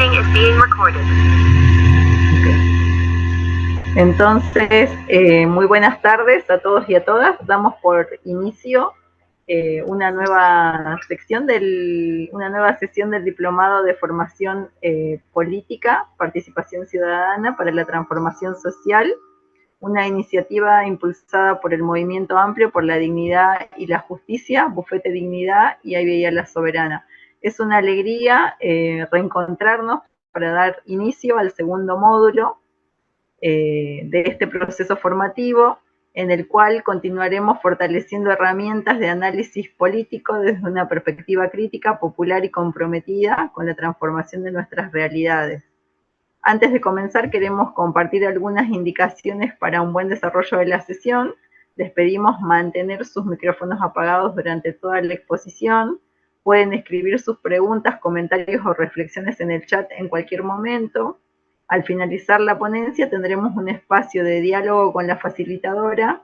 meeting is being recorded. Entonces, muy buenas tardes a todos y a todas. Damos por inicio una nueva sesión del Diplomado de Formación Política, Participación Ciudadana para la Transformación Social, una iniciativa impulsada por el Movimiento Amplio por la Dignidad y la Justicia, Bufete Dignidad y Aviala Soberana. Es una alegría reencontrarnos para dar inicio al segundo módulo de este proceso formativo, en el cual continuaremos fortaleciendo herramientas de análisis político desde una perspectiva crítica, popular y comprometida con la transformación de nuestras realidades. Antes de comenzar, queremos compartir algunas indicaciones para un buen desarrollo de la sesión. Les pedimos mantener sus micrófonos apagados durante toda la exposición. Pueden escribir sus preguntas, comentarios o reflexiones en el chat en cualquier momento. Al finalizar la ponencia tendremos un espacio de diálogo con la facilitadora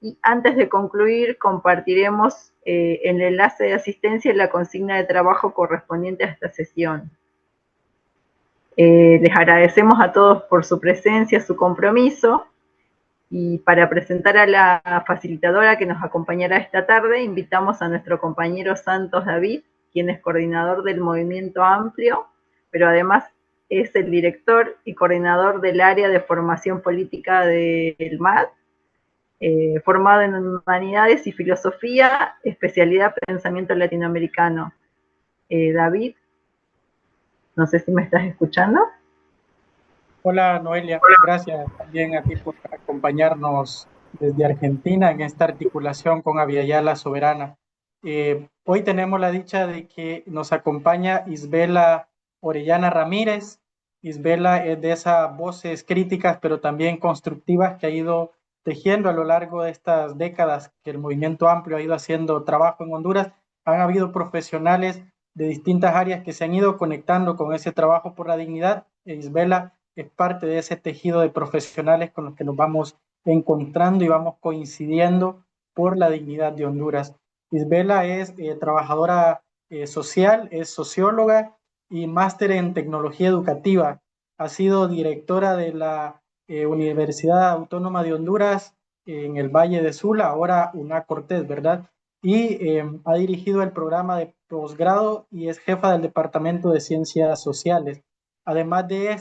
y antes de concluir compartiremos el enlace de asistencia y la consigna de trabajo correspondiente a esta sesión. Les agradecemos a todos por su presencia, su compromiso, y para presentar a la facilitadora que nos acompañará esta tarde, invitamos a nuestro compañero Santos David, quien es coordinador del Movimiento Amplio, pero además es el director y coordinador del área de formación política del MAD, formado en Humanidades y Filosofía, especialidad Pensamiento Latinoamericano. David, no sé si me estás escuchando. Hola Noelia, gracias también a ti por acompañarnos desde Argentina en esta articulación con Aviala Soberana. Hoy tenemos la dicha de que nos acompaña Isbela Orellana Ramírez. Isbela es de esas voces críticas pero también constructivas que ha ido tejiendo a lo largo de estas décadas que el Movimiento Amplio ha ido haciendo trabajo en Honduras. Han habido profesionales de distintas áreas que se han ido conectando con ese trabajo por la dignidad. Isbela es parte de ese tejido de profesionales con los que nos vamos encontrando y vamos coincidiendo por la dignidad de Honduras. Isbela es trabajadora social, es socióloga y máster en tecnología educativa. Ha sido directora de la Universidad Autónoma de Honduras en el Valle de Sula, ahora UNA Cortés, ¿verdad? Y ha dirigido el programa de posgrado y es jefa del Departamento de Ciencias Sociales. Además de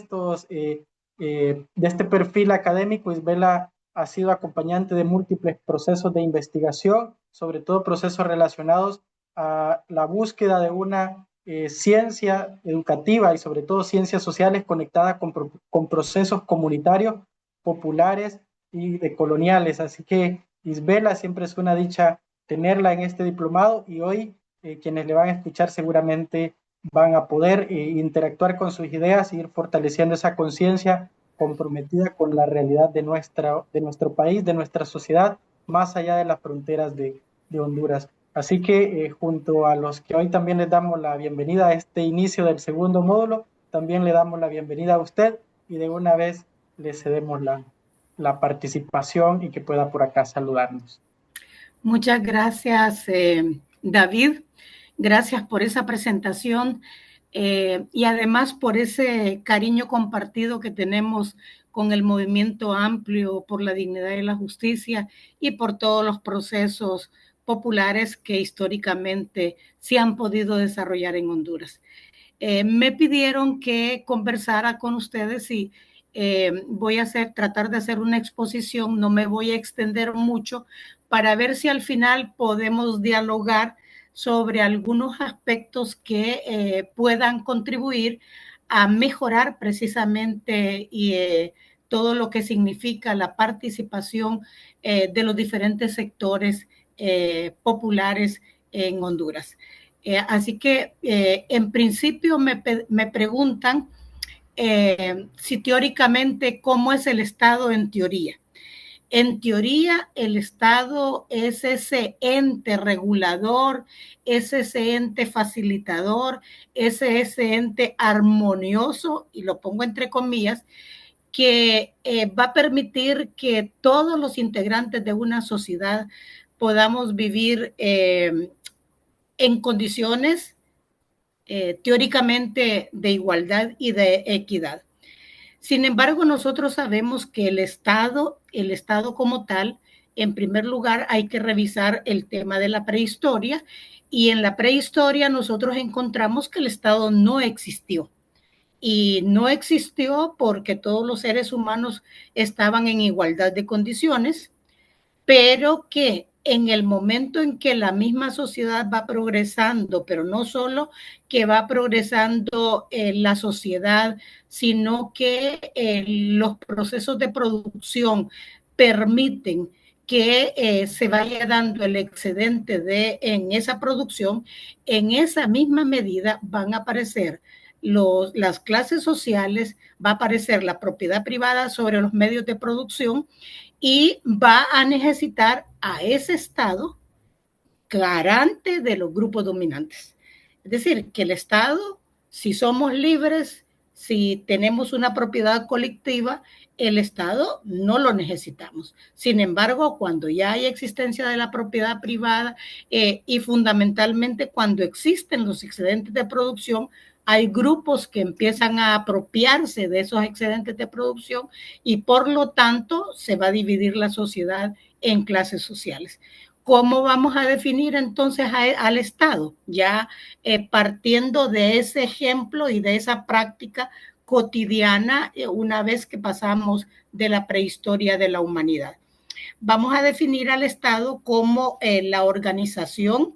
de este perfil académico, Isbela ha sido acompañante de múltiples procesos de investigación, sobre todo procesos relacionados a la búsqueda de una ciencia educativa y sobre todo ciencias sociales conectadas con procesos comunitarios, populares y decoloniales. Así que Isbela, siempre es una dicha tenerla en este diplomado y hoy quienes le van a escuchar seguramente van a poder interactuar con sus ideas y ir fortaleciendo esa conciencia comprometida con la realidad de nuestro país, de nuestra sociedad, más allá de las fronteras de Honduras. Así que junto a los que hoy también les damos la bienvenida a este inicio del segundo módulo, también le damos la bienvenida a usted y de una vez le cedemos la participación y que pueda por acá saludarnos. Muchas gracias, David. Gracias por esa presentación y además por ese cariño compartido que tenemos con el Movimiento Amplio por la Dignidad y la Justicia y por todos los procesos populares que históricamente se han podido desarrollar en Honduras. Me pidieron que conversara con ustedes y voy a tratar de hacer una exposición, no me voy a extender mucho para ver si al final podemos dialogar sobre algunos aspectos que puedan contribuir a mejorar precisamente todo lo que significa la participación de los diferentes sectores populares en Honduras. Así que en principio me preguntan si teóricamente cómo es el Estado en teoría. En teoría, el Estado es ese ente regulador, es ese ente facilitador, es ese ente armonioso, y lo pongo entre comillas, que va a permitir que todos los integrantes de una sociedad podamos vivir en condiciones teóricamente de igualdad y de equidad. Sin embargo, nosotros sabemos que el Estado como tal, en primer lugar, hay que revisar el tema de la prehistoria, y en la prehistoria nosotros encontramos que el Estado no existió. Y no existió porque todos los seres humanos estaban en igualdad de condiciones, pero que en el momento en que la misma sociedad va progresando, pero no solo que va progresando la sociedad, sino que los procesos de producción permiten que se vaya dando el excedente en esa producción, en esa misma medida van a aparecer las clases sociales, va a aparecer la propiedad privada sobre los medios de producción, y va a necesitar a ese Estado garante de los grupos dominantes. Es decir, que el Estado, si somos libres, si tenemos una propiedad colectiva, el Estado no lo necesitamos. Sin embargo, cuando ya hay existencia de la propiedad privada y fundamentalmente cuando existen los excedentes de producción, hay grupos que empiezan a apropiarse de esos excedentes de producción y por lo tanto se va a dividir la sociedad en clases sociales. ¿Cómo vamos a definir entonces al Estado? Ya partiendo de ese ejemplo y de esa práctica cotidiana una vez que pasamos de la prehistoria de la humanidad. Vamos a definir al Estado como la organización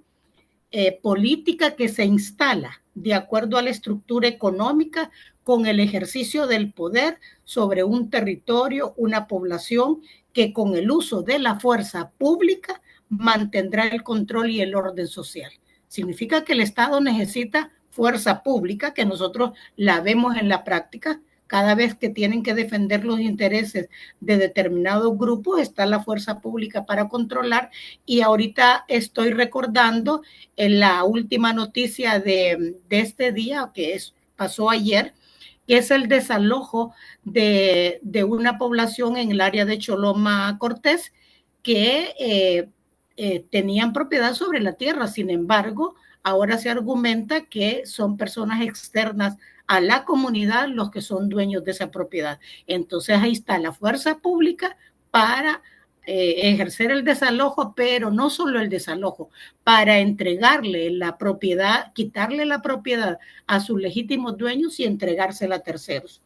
política que se instala de acuerdo a la estructura económica con el ejercicio del poder sobre un territorio, una población que con el uso de la fuerza pública mantendrá el control y el orden social. Significa que el Estado necesita fuerza pública, que nosotros la vemos en la práctica. Cada vez que tienen que defender los intereses de determinados grupos, está la fuerza pública para controlar. Y ahorita estoy recordando en la última noticia de este día, que pasó ayer, que es el desalojo de una población en el área de Choloma Cortés, que tenían propiedad sobre la tierra. Sin embargo, ahora se argumenta que son personas externas a la comunidad los que son dueños de esa propiedad. Entonces ahí está la fuerza pública para ejercer el desalojo, pero no solo el desalojo, para entregarle la propiedad, quitarle la propiedad a sus legítimos dueños y entregársela a terceros.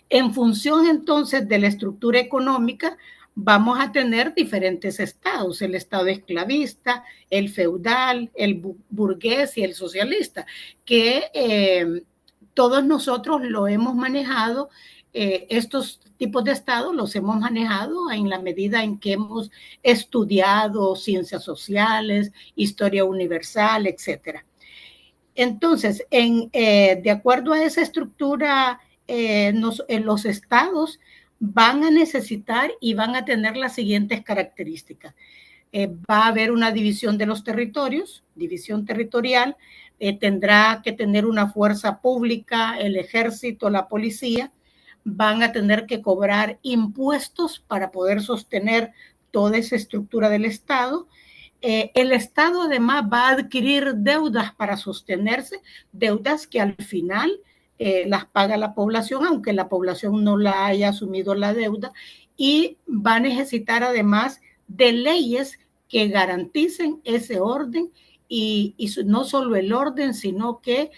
En función entonces de la estructura económica, vamos a tener diferentes estados, el estado esclavista, el feudal, el burgués y el socialista, que todos nosotros lo hemos manejado, estos tipos de estados los hemos manejado en la medida en que hemos estudiado ciencias sociales, historia universal, etcétera. Entonces, de acuerdo a esa estructura, los estados van a necesitar y van a tener las siguientes características. Va a haber una división de los territorios, división territorial, tendrá que tener una fuerza pública, el ejército, la policía, van a tener que cobrar impuestos para poder sostener toda esa estructura del Estado. El Estado además va a adquirir deudas para sostenerse, deudas que al final las paga la población, aunque la población no la haya asumido la deuda, y va a necesitar además de leyes que garanticen ese orden y no solo el orden, sino que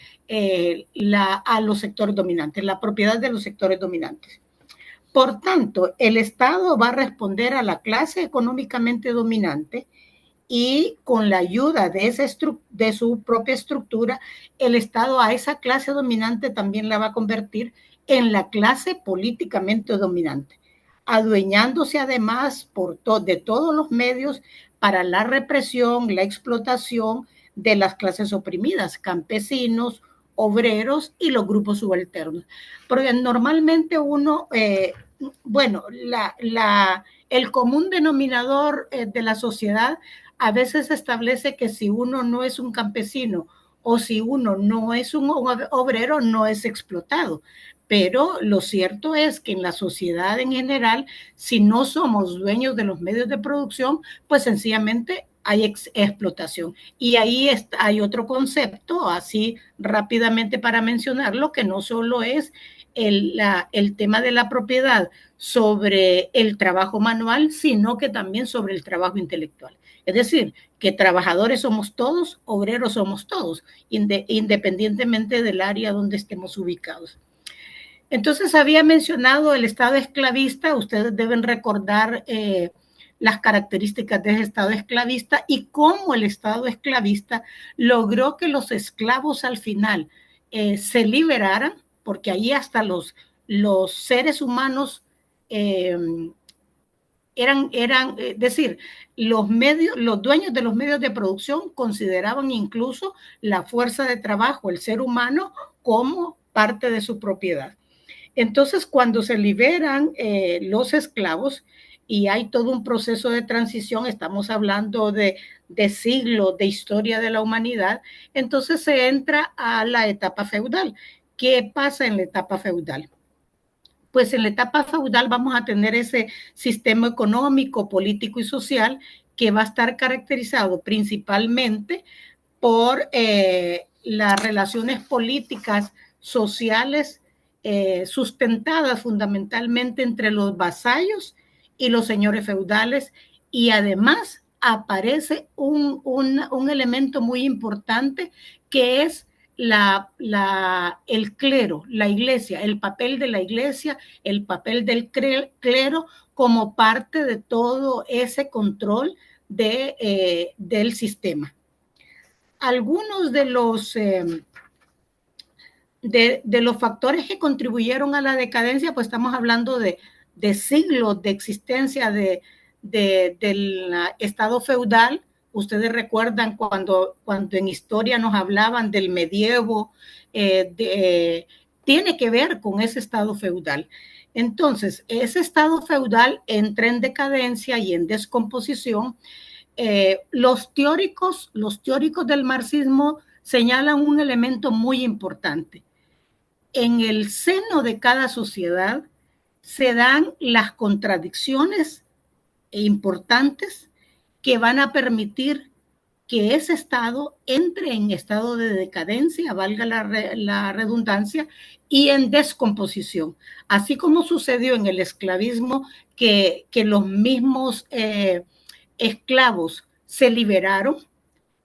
a los sectores dominantes, la propiedad de los sectores dominantes. Por tanto, el Estado va a responder a la clase económicamente dominante y con la ayuda de su propia estructura, el Estado a esa clase dominante también la va a convertir en la clase políticamente dominante, adueñándose además de todos los medios para la represión, la explotación de las clases oprimidas, campesinos, obreros y los grupos subalternos. Porque normalmente el común denominador de la sociedad a veces establece que si uno no es un campesino o si uno no es un obrero, no es explotado. Pero lo cierto es que en la sociedad en general, si no somos dueños de los medios de producción, pues sencillamente hay explotación. Y ahí hay otro concepto, así rápidamente para mencionarlo, que no solo es el tema de la propiedad sobre el trabajo manual, sino que también sobre el trabajo intelectual. Es decir, que trabajadores somos todos, obreros somos todos, independientemente del área donde estemos ubicados. Entonces, había mencionado el Estado esclavista. Ustedes deben recordar las características de ese Estado esclavista y cómo el Estado esclavista logró que los esclavos al final se liberaran, porque ahí hasta los seres humanos es decir, los dueños de los medios de producción consideraban incluso la fuerza de trabajo, el ser humano, como parte de su propiedad. Entonces, cuando se liberan los esclavos y hay todo un proceso de transición, estamos hablando de siglos de historia de la humanidad, entonces se entra a la etapa feudal. ¿Qué pasa en la etapa feudal? Pues en la etapa feudal vamos a tener ese sistema económico, político y social que va a estar caracterizado principalmente por las relaciones políticas, sociales, sustentadas fundamentalmente entre los vasallos y los señores feudales, y además aparece un elemento muy importante que es el clero, la iglesia, el papel de la iglesia, el papel del clero como parte de todo ese control del sistema. Algunos de los factores que contribuyeron a la decadencia, pues estamos hablando de siglos de existencia del Estado feudal. Ustedes recuerdan cuando en historia nos hablaban del medievo, tiene que ver con ese Estado feudal. Entonces, ese Estado feudal entra en decadencia y en descomposición. Los teóricos del marxismo señalan un elemento muy importante. En el seno de cada sociedad se dan las contradicciones importantes que van a permitir que ese Estado entre en estado de decadencia, valga la redundancia, y en descomposición. Así como sucedió en el esclavismo, que los mismos esclavos se liberaron,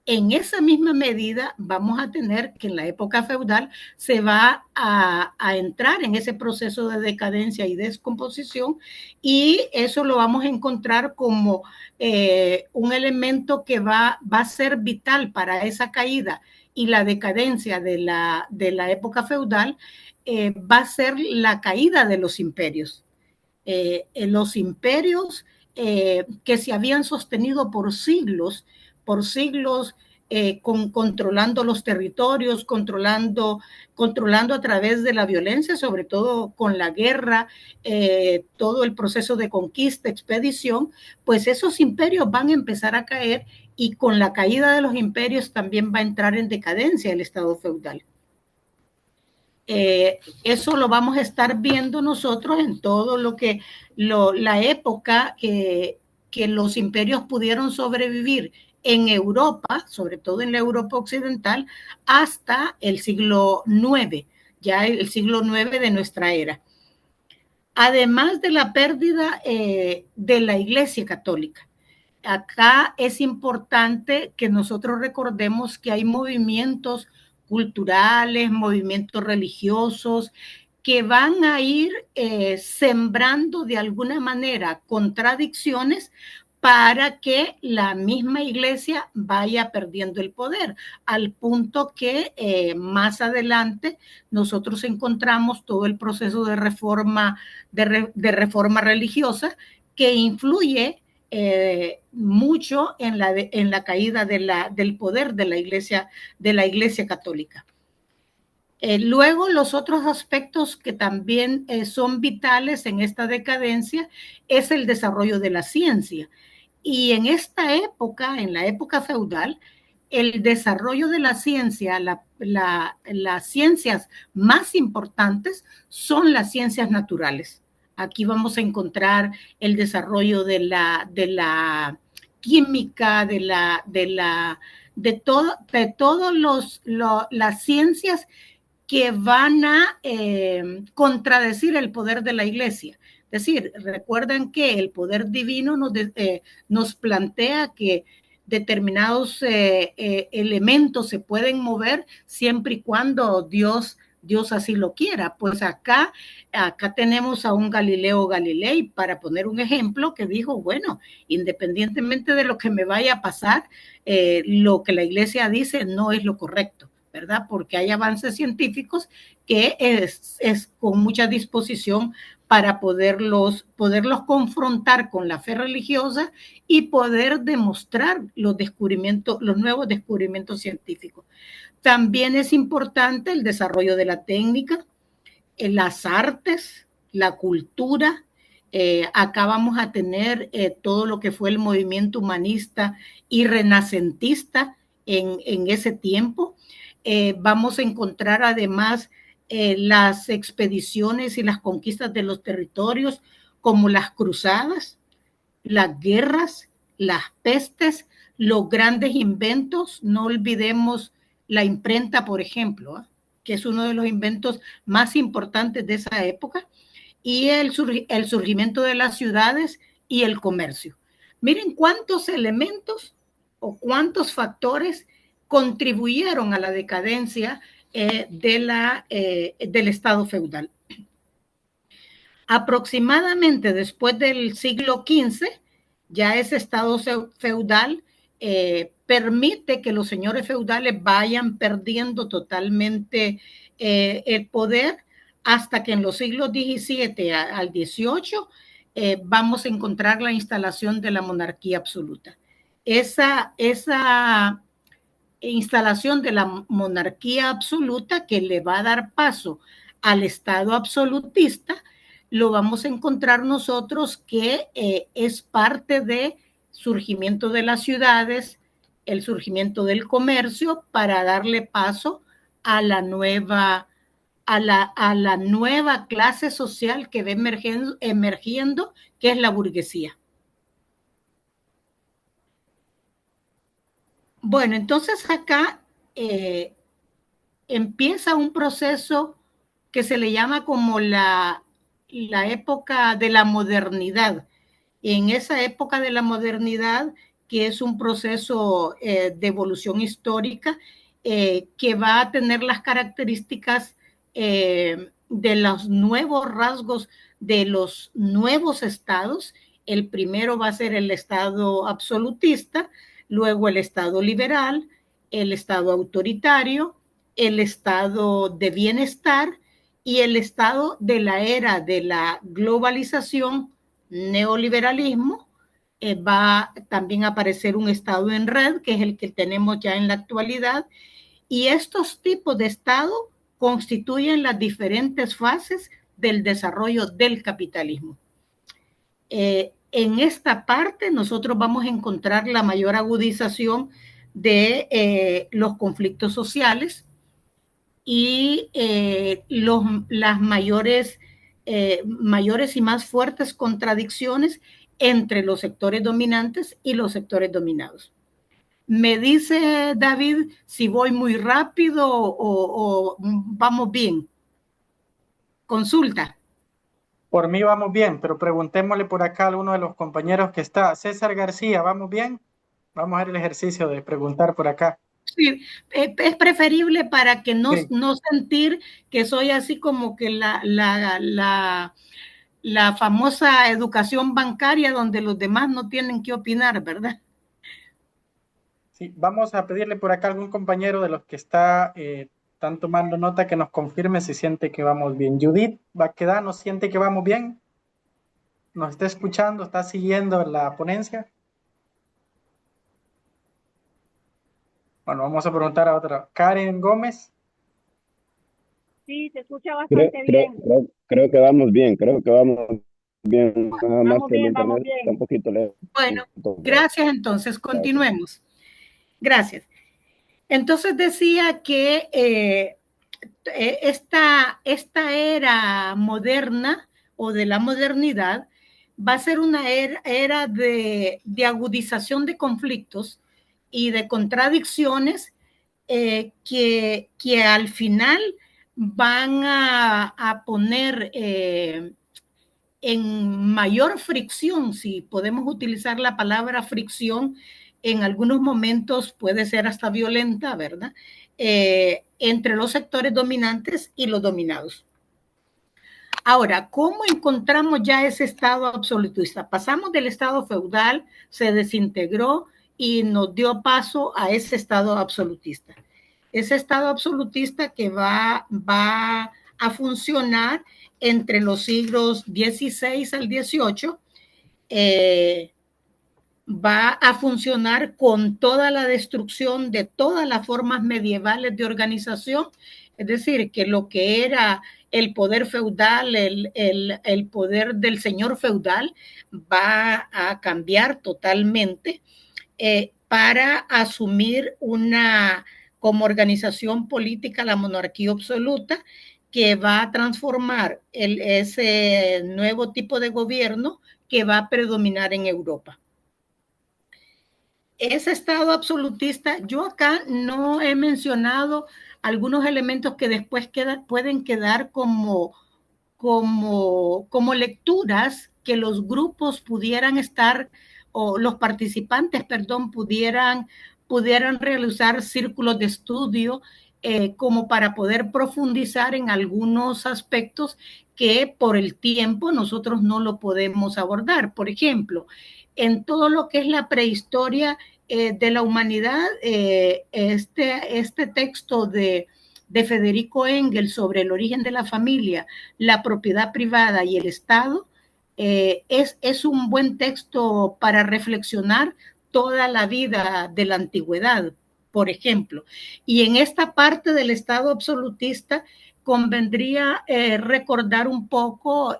en esa misma medida vamos a tener que en la época feudal se va a entrar en ese proceso de decadencia y descomposición, y eso lo vamos a encontrar como un elemento que va a ser vital para esa caída y la decadencia de la época feudal. Va a ser la caída de los imperios. Los imperios que se habían sostenido por siglos, controlando los territorios, controlando a través de la violencia, sobre todo con la guerra, todo el proceso de conquista, expedición, pues esos imperios van a empezar a caer, y con la caída de los imperios también va a entrar en decadencia el Estado feudal. Eso lo vamos a estar viendo nosotros en todo la época que los imperios pudieron sobrevivir en Europa, sobre todo en la Europa occidental, hasta el siglo IX, ya el siglo IX de nuestra era. Además de la pérdida de la Iglesia Católica. Acá es importante que nosotros recordemos que hay movimientos culturales, movimientos religiosos, que van a ir sembrando de alguna manera contradicciones para que la misma iglesia vaya perdiendo el poder, al punto que más adelante nosotros encontramos todo el proceso de reforma religiosa que influye mucho en la caída del poder de la iglesia católica. Luego, los otros aspectos que también son vitales en esta decadencia es el desarrollo de la ciencia. Y en esta época, en la época feudal, el desarrollo de la ciencia, las ciencias más importantes son las ciencias naturales. Aquí vamos a encontrar el desarrollo de la química, de todos las ciencias que van a contradecir el poder de la iglesia. Es decir, recuerden que el poder divino nos plantea que determinados elementos se pueden mover siempre y cuando Dios así lo quiera. Pues acá tenemos a un Galileo Galilei, para poner un ejemplo, que dijo, bueno, independientemente de lo que me vaya a pasar, lo que la iglesia dice no es lo correcto, ¿verdad? Porque hay avances científicos que es con mucha disposición para poderlos confrontar con la fe religiosa y poder demostrar los nuevos descubrimientos científicos. También es importante el desarrollo de la técnica, las artes, la cultura. Acá vamos a tener todo lo que fue el movimiento humanista y renacentista en ese tiempo. Vamos a encontrar además las expediciones y las conquistas de los territorios, como las cruzadas, las guerras, las pestes, los grandes inventos. No olvidemos la imprenta, por ejemplo, que es uno de los inventos más importantes de esa época, y el surgimiento de las ciudades y el comercio. Miren cuántos elementos o cuántos factores contribuyeron a la decadencia del Estado feudal. Aproximadamente después del siglo XV, ya ese Estado feudal permite que los señores feudales vayan perdiendo totalmente el poder, hasta que en los siglos XVII al XVIII vamos a encontrar la instalación de la monarquía absoluta. Esa instalación de la monarquía absoluta, que le va a dar paso al Estado absolutista, lo vamos a encontrar nosotros que es parte de surgimiento de las ciudades, el surgimiento del comercio, para darle paso a la nueva clase social que va emergiendo, que es la burguesía. Bueno, entonces acá empieza un proceso que se le llama como la época de la modernidad. En esa época de la modernidad, que es un proceso de evolución histórica, que va a tener las características de los nuevos rasgos de los nuevos estados. El primero va a ser el estado absolutista, luego el estado liberal, el estado autoritario, el estado de bienestar y el estado de la era de la globalización, neoliberalismo. Va también a aparecer un estado en red, que es el que tenemos ya en la actualidad, y estos tipos de estado constituyen las diferentes fases del desarrollo del capitalismo. En esta parte nosotros vamos a encontrar la mayor agudización de los conflictos sociales y las mayores y más fuertes contradicciones entre los sectores dominantes y los sectores dominados. Me dice David si voy muy rápido o vamos bien. Consulta. Por mí vamos bien, pero preguntémosle por acá a alguno de los compañeros que está. César García, ¿vamos bien? Vamos a hacer el ejercicio de preguntar por acá. Sí, es preferible para que no sentir que soy así como que la famosa educación bancaria, donde los demás no tienen que opinar, ¿verdad? Sí, vamos a pedirle por acá a algún compañero de los que están tomando nota, que nos confirme si siente que vamos bien. Judith ¿nos siente que vamos bien? ¿Nos está escuchando? ¿Está siguiendo la ponencia? Bueno, vamos a preguntar a otra. Karen Gómez. Sí, se escucha bastante bien. Creo que vamos bien, Nada más vamos que bien, el vamos internet bien. está un poquito lejos. Bueno, gracias, entonces continuemos. Gracias. Entonces decía que esta era moderna o de la modernidad va a ser una era de agudización de conflictos y de contradicciones que al final van a poner en mayor fricción, si podemos utilizar la palabra fricción, en algunos momentos puede ser hasta violenta, ¿verdad? Entre los sectores dominantes y los dominados. Ahora, ¿cómo encontramos ya ese estado absolutista? Pasamos del estado feudal, se desintegró y nos dio paso a ese estado absolutista. Ese estado absolutista que va a funcionar entre los siglos XVI al XVIII, va a funcionar con toda la destrucción de todas las formas medievales de organización, es decir, que lo que era el poder feudal, el poder del señor feudal, va a cambiar totalmente para asumir como organización política la monarquía absoluta, que va a transformar ese nuevo tipo de gobierno que va a predominar en Europa. Ese estado absolutista, yo acá no he mencionado algunos elementos que después pueden quedar como lecturas que los grupos pudieran estar, o los participantes, perdón, pudieran realizar círculos de estudio como para poder profundizar en algunos aspectos que por el tiempo nosotros no lo podemos abordar. Por ejemplo, en todo lo que es la prehistoria de la humanidad, este texto de Federico Engels sobre el origen de la familia, la propiedad privada y el Estado, es un buen texto para reflexionar toda la vida de la antigüedad, por ejemplo. Y en esta parte del Estado absolutista convendría recordar un poco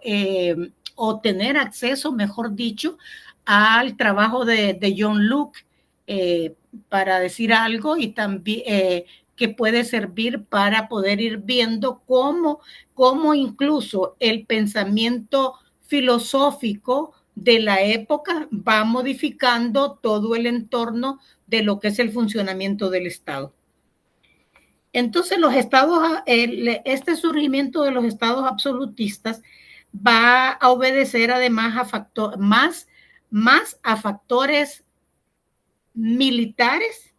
o tener acceso, mejor dicho, al trabajo de John Locke, para decir algo, y también que puede servir para poder ir viendo cómo incluso el pensamiento filosófico de la época va modificando todo el entorno de lo que es el funcionamiento del Estado. Entonces, este surgimiento de los estados absolutistas va a obedecer además más a factores militares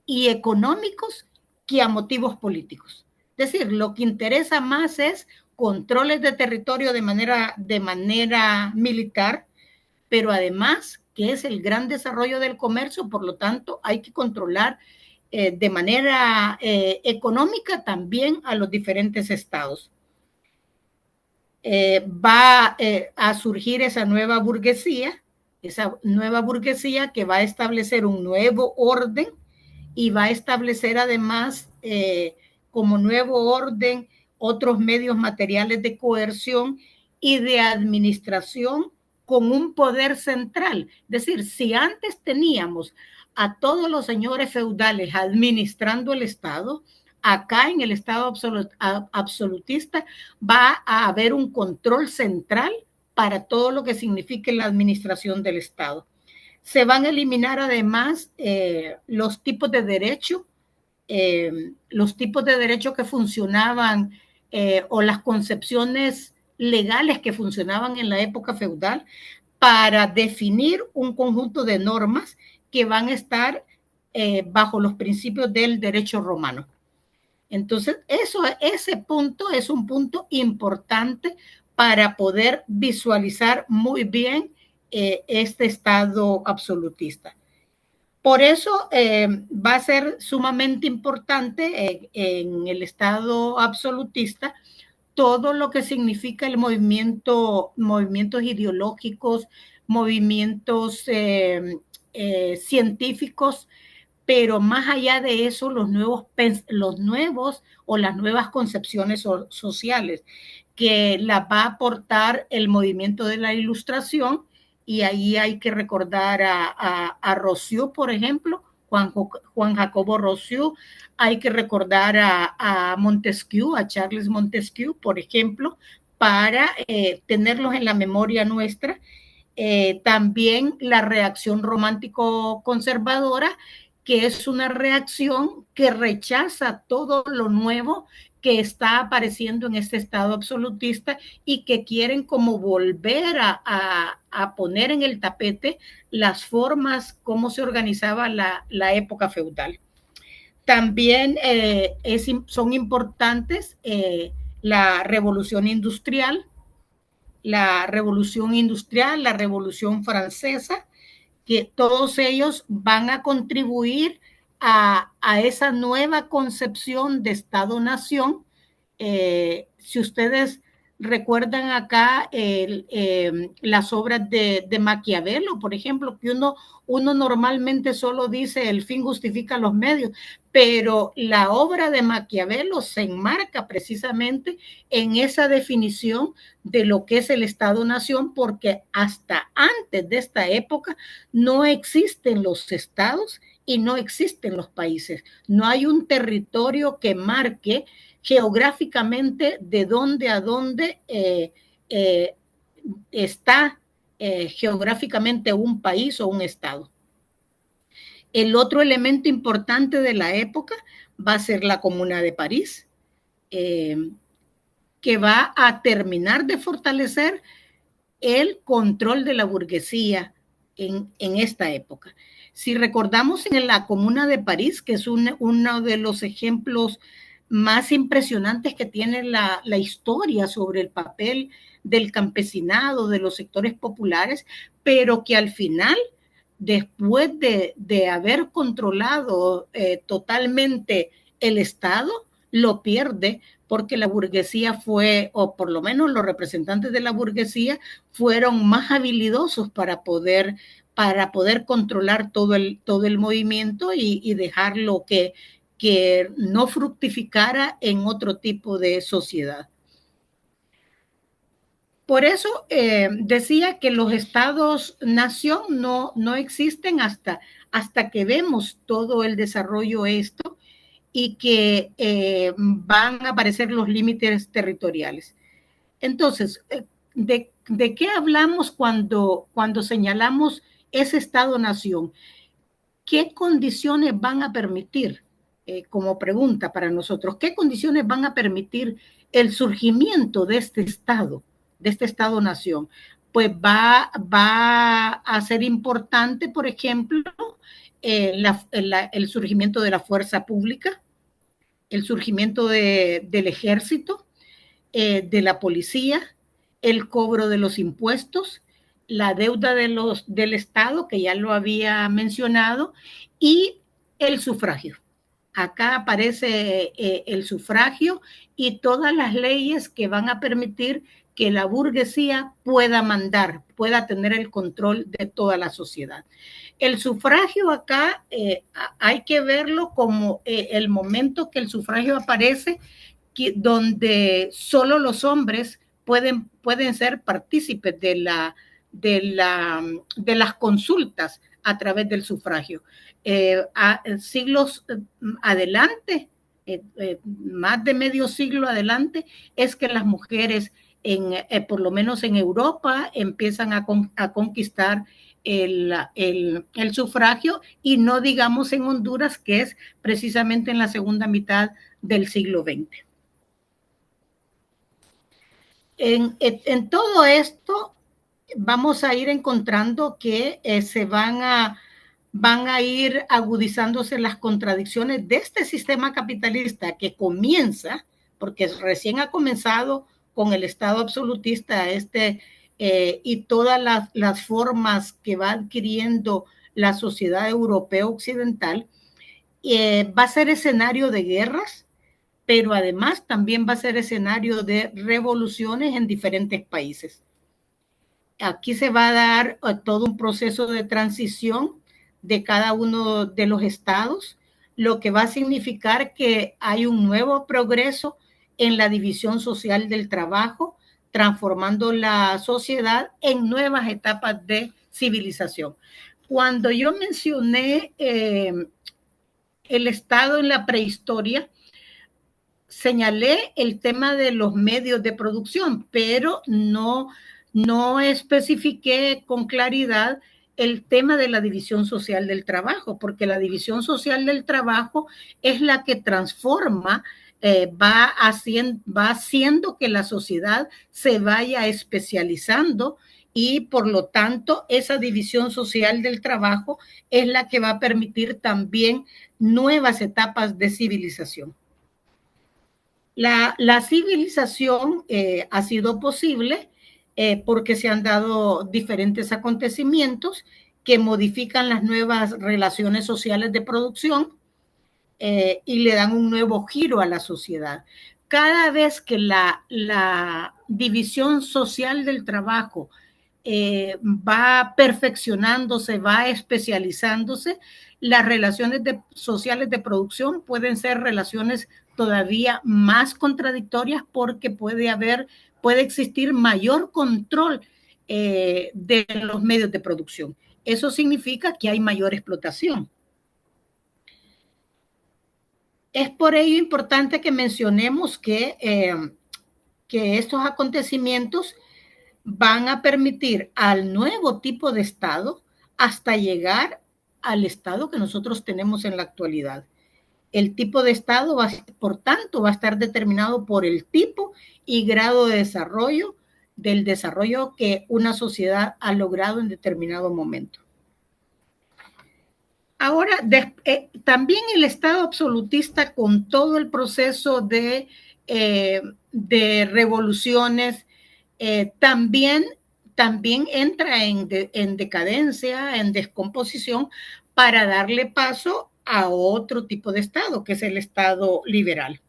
y económicos que a motivos políticos. Es decir, lo que interesa más es controles de territorio de manera militar, pero además que es el gran desarrollo del comercio, por lo tanto hay que controlar de manera económica también a los diferentes estados. Va a surgir esa nueva burguesía que va a establecer un nuevo orden y va a establecer además como nuevo orden otros medios materiales de coerción y de administración con un poder central. Es decir, si antes teníamos a todos los señores feudales administrando el Estado, acá en el Estado absolutista va a haber un control central para todo lo que signifique la administración del Estado. Se van a eliminar además los tipos de derecho que funcionaban o las concepciones legales que funcionaban en la época feudal para definir un conjunto de normas que van a estar bajo los principios del derecho romano. Entonces, ese punto es un punto importante para poder visualizar muy bien este estado absolutista. Por eso va a ser sumamente importante en el estado absolutista todo lo que significa el movimientos ideológicos, movimientos científicos, pero más allá de eso, los nuevos o las nuevas concepciones sociales que las va a aportar el movimiento de la Ilustración. Y ahí hay que recordar a Rousseau, por ejemplo, Juan Jacobo Rousseau, hay que recordar a Montesquieu, a Charles Montesquieu, por ejemplo, para tenerlos en la memoria nuestra También la reacción romántico-conservadora, que es una reacción que rechaza todo lo nuevo que está apareciendo en este estado absolutista y que quieren como volver a poner en el tapete las formas como se organizaba la época feudal. También son importantes la revolución industrial, la Revolución Francesa, que todos ellos van a contribuir a esa nueva concepción de Estado-Nación. Si ustedes recuerdan acá las obras de Maquiavelo, por ejemplo, que uno normalmente solo dice el fin justifica los medios, pero la obra de Maquiavelo se enmarca precisamente en esa definición de lo que es el Estado-Nación, porque hasta antes de esta época no existen los estados y no existen los países. No hay un territorio que marque geográficamente de dónde a dónde está geográficamente un país o un estado. El otro elemento importante de la época va a ser la Comuna de París, que va a terminar de fortalecer el control de la burguesía en esta época. Si recordamos en la Comuna de París, que es uno de los ejemplos más impresionantes que tiene la historia sobre el papel del campesinado, de los sectores populares, pero que al final, después de haber controlado totalmente el Estado, lo pierde porque la burguesía fue, o por lo menos los representantes de la burguesía, fueron más habilidosos para poder controlar todo el movimiento y dejarlo que no fructificara en otro tipo de sociedad. Por eso decía que los estados-nación no existen hasta que vemos todo el desarrollo esto y que van a aparecer los límites territoriales. Entonces, ¿de qué hablamos cuando señalamos ese Estado-nación? ¿Qué condiciones van a permitir, como pregunta para nosotros, qué condiciones van a permitir el surgimiento de este Estado-nación? Pues va a ser importante, por ejemplo, el surgimiento de la fuerza pública, el surgimiento del ejército, de la policía, el cobro de los impuestos, la deuda del Estado, que ya lo había mencionado, y el sufragio. Acá aparece el sufragio y todas las leyes que van a permitir que la burguesía pueda mandar, pueda tener el control de toda la sociedad. El sufragio acá hay que verlo como el momento que el sufragio aparece, donde solo los hombres pueden ser partícipes de las consultas a través del sufragio. Siglos adelante, más de medio siglo adelante, es que las mujeres, por lo menos en Europa, empiezan a conquistar el sufragio, y no digamos en Honduras, que es precisamente en la segunda mitad del siglo XX. En todo esto vamos a ir encontrando que se van a ir agudizándose las contradicciones de este sistema capitalista que comienza, porque recién ha comenzado con el Estado absolutista y todas las formas que va adquiriendo la sociedad europea occidental, va a ser escenario de guerras, pero además también va a ser escenario de revoluciones en diferentes países. Aquí se va a dar todo un proceso de transición de cada uno de los estados, lo que va a significar que hay un nuevo progreso en la división social del trabajo, transformando la sociedad en nuevas etapas de civilización. Cuando yo mencioné el Estado en la prehistoria, señalé el tema de los medios de producción, pero no no especifiqué con claridad el tema de la división social del trabajo, porque la división social del trabajo es la que transforma, va haciendo que la sociedad se vaya especializando y por lo tanto esa división social del trabajo es la que va a permitir también nuevas etapas de civilización. La civilización ha sido posible porque se han dado diferentes acontecimientos que modifican las nuevas relaciones sociales de producción y le dan un nuevo giro a la sociedad. Cada vez que la división social del trabajo va perfeccionándose, va especializándose, las relaciones sociales de producción pueden ser relaciones todavía más contradictorias porque puede existir mayor control de los medios de producción. Eso significa que hay mayor explotación. Es por ello importante que mencionemos que estos acontecimientos van a permitir al nuevo tipo de Estado hasta llegar al Estado que nosotros tenemos en la actualidad. El tipo de Estado, por tanto, va a estar determinado por el tipo y grado de desarrollo del desarrollo que una sociedad ha logrado en determinado momento. Ahora, también el Estado absolutista, con todo el proceso de revoluciones, también entra en decadencia, en descomposición, para darle paso a otro tipo de Estado, que es el Estado liberal.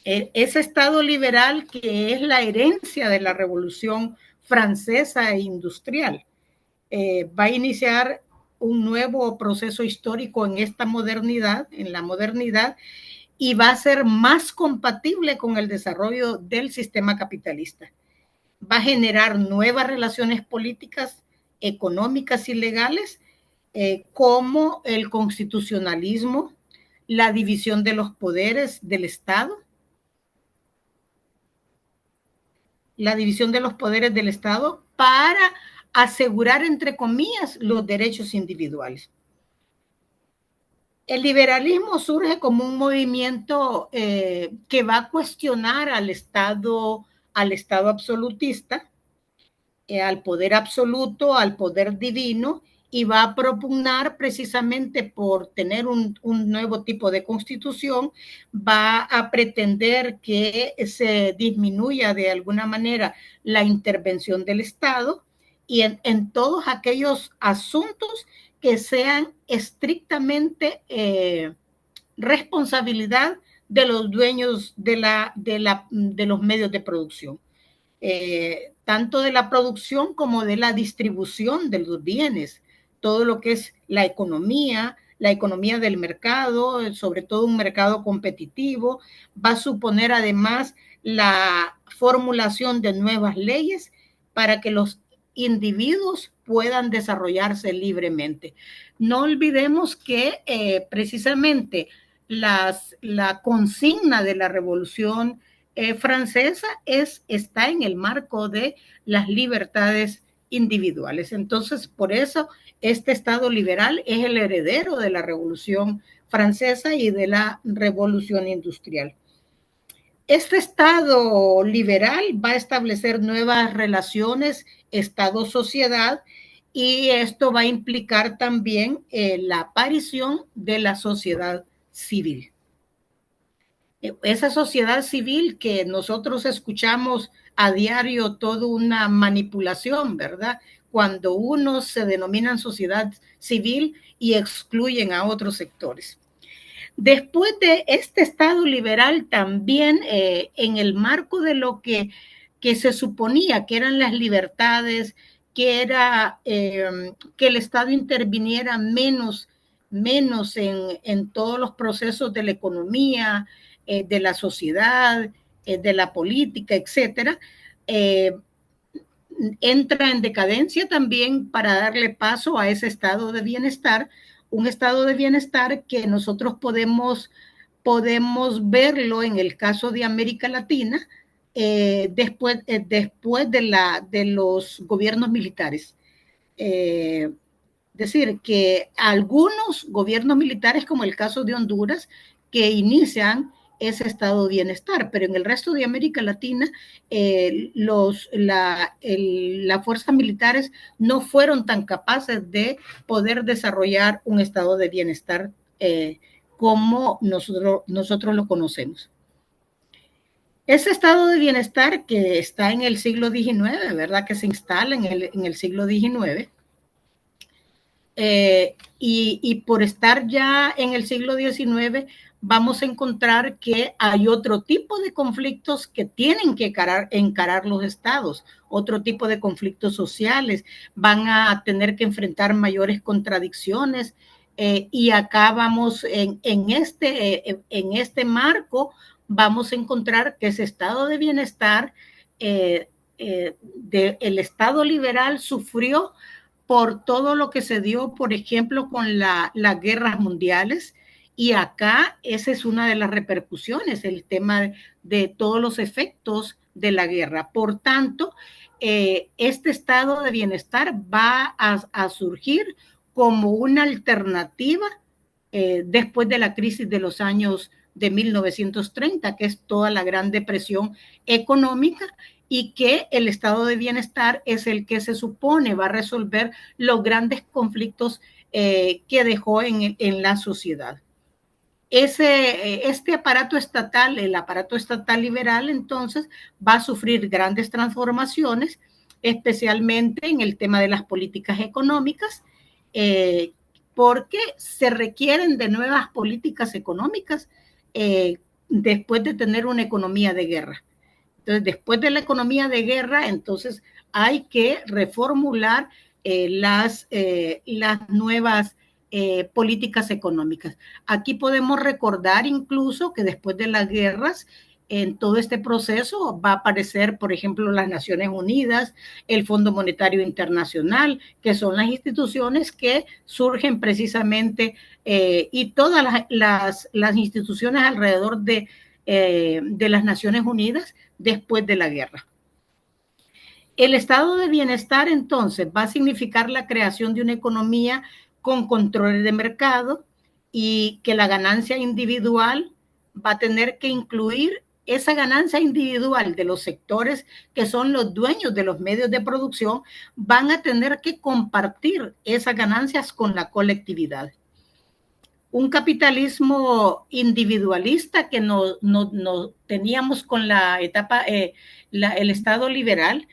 Ese Estado liberal que es la herencia de la Revolución Francesa e industrial, va a iniciar un nuevo proceso histórico en esta modernidad, en la modernidad, y va a ser más compatible con el desarrollo del sistema capitalista. Va a generar nuevas relaciones políticas, económicas y legales, como el constitucionalismo, la división de los poderes del Estado, para asegurar, entre comillas, los derechos individuales. El liberalismo surge como un movimiento que va a cuestionar al Estado absolutista, al poder absoluto, al poder divino, y va a propugnar precisamente por tener un nuevo tipo de constitución, va a pretender que se disminuya de alguna manera la intervención del Estado y en todos aquellos asuntos que sean estrictamente responsabilidad de los dueños de los medios de producción. Tanto de la producción como de la distribución de los bienes, todo lo que es la economía del mercado, sobre todo un mercado competitivo, va a suponer además la formulación de nuevas leyes para que los individuos puedan desarrollarse libremente. No olvidemos que precisamente la consigna de la Revolución Francesa está en el marco de las libertades individuales. Entonces, por eso este Estado liberal es el heredero de la Revolución Francesa y de la Revolución Industrial. Este Estado liberal va a establecer nuevas relaciones Estado-sociedad, y esto va a implicar también la aparición de la sociedad civil. Esa sociedad civil que nosotros escuchamos a diario, toda una manipulación, ¿verdad? Cuando unos se denominan sociedad civil y excluyen a otros sectores. Después de este Estado liberal, también en el marco de lo que se suponía que eran las libertades, que era que el Estado interviniera menos en todos los procesos de la economía, de la sociedad, de la política, etcétera, entra en decadencia también para darle paso a ese estado de bienestar, un estado de bienestar que nosotros podemos verlo en el caso de América Latina, después de los gobiernos militares. Decir que algunos gobiernos militares, como el caso de Honduras, que inician ese estado de bienestar, pero en el resto de América Latina las fuerzas militares no fueron tan capaces de poder desarrollar un estado de bienestar como nosotros lo conocemos. Ese estado de bienestar que está en el siglo XIX, ¿verdad? Que se instala en el siglo XIX, y por estar ya en el siglo XIX, vamos a encontrar que hay otro tipo de conflictos que tienen que encarar los estados, otro tipo de conflictos sociales, van a tener que enfrentar mayores contradicciones, y acá vamos en este marco, vamos a encontrar que ese estado de bienestar el estado liberal sufrió por todo lo que se dio, por ejemplo, con las guerras mundiales, y acá esa es una de las repercusiones, el tema de todos los efectos de la guerra. Por tanto, este estado de bienestar va a surgir como una alternativa después de la crisis de los años de 1930, que es toda la Gran Depresión económica, y que el estado de bienestar es el que se supone va a resolver los grandes conflictos que dejó en la sociedad. Este aparato estatal, el aparato estatal liberal, entonces va a sufrir grandes transformaciones, especialmente en el tema de las políticas económicas, porque se requieren de nuevas políticas económicas después de tener una economía de guerra. Entonces, después de la economía de guerra, entonces hay que reformular las nuevas políticas económicas. Aquí podemos recordar incluso que después de las guerras, en todo este proceso va a aparecer, por ejemplo, las Naciones Unidas, el Fondo Monetario Internacional, que son las instituciones que surgen precisamente, y todas las instituciones alrededor de las Naciones Unidas después de la guerra. El estado de bienestar, entonces, va a significar la creación de una economía con control de mercado, y que la ganancia individual va a tener que incluir esa ganancia individual de los sectores que son los dueños de los medios de producción, van a tener que compartir esas ganancias con la colectividad. Un capitalismo individualista que no teníamos con la etapa, el Estado liberal,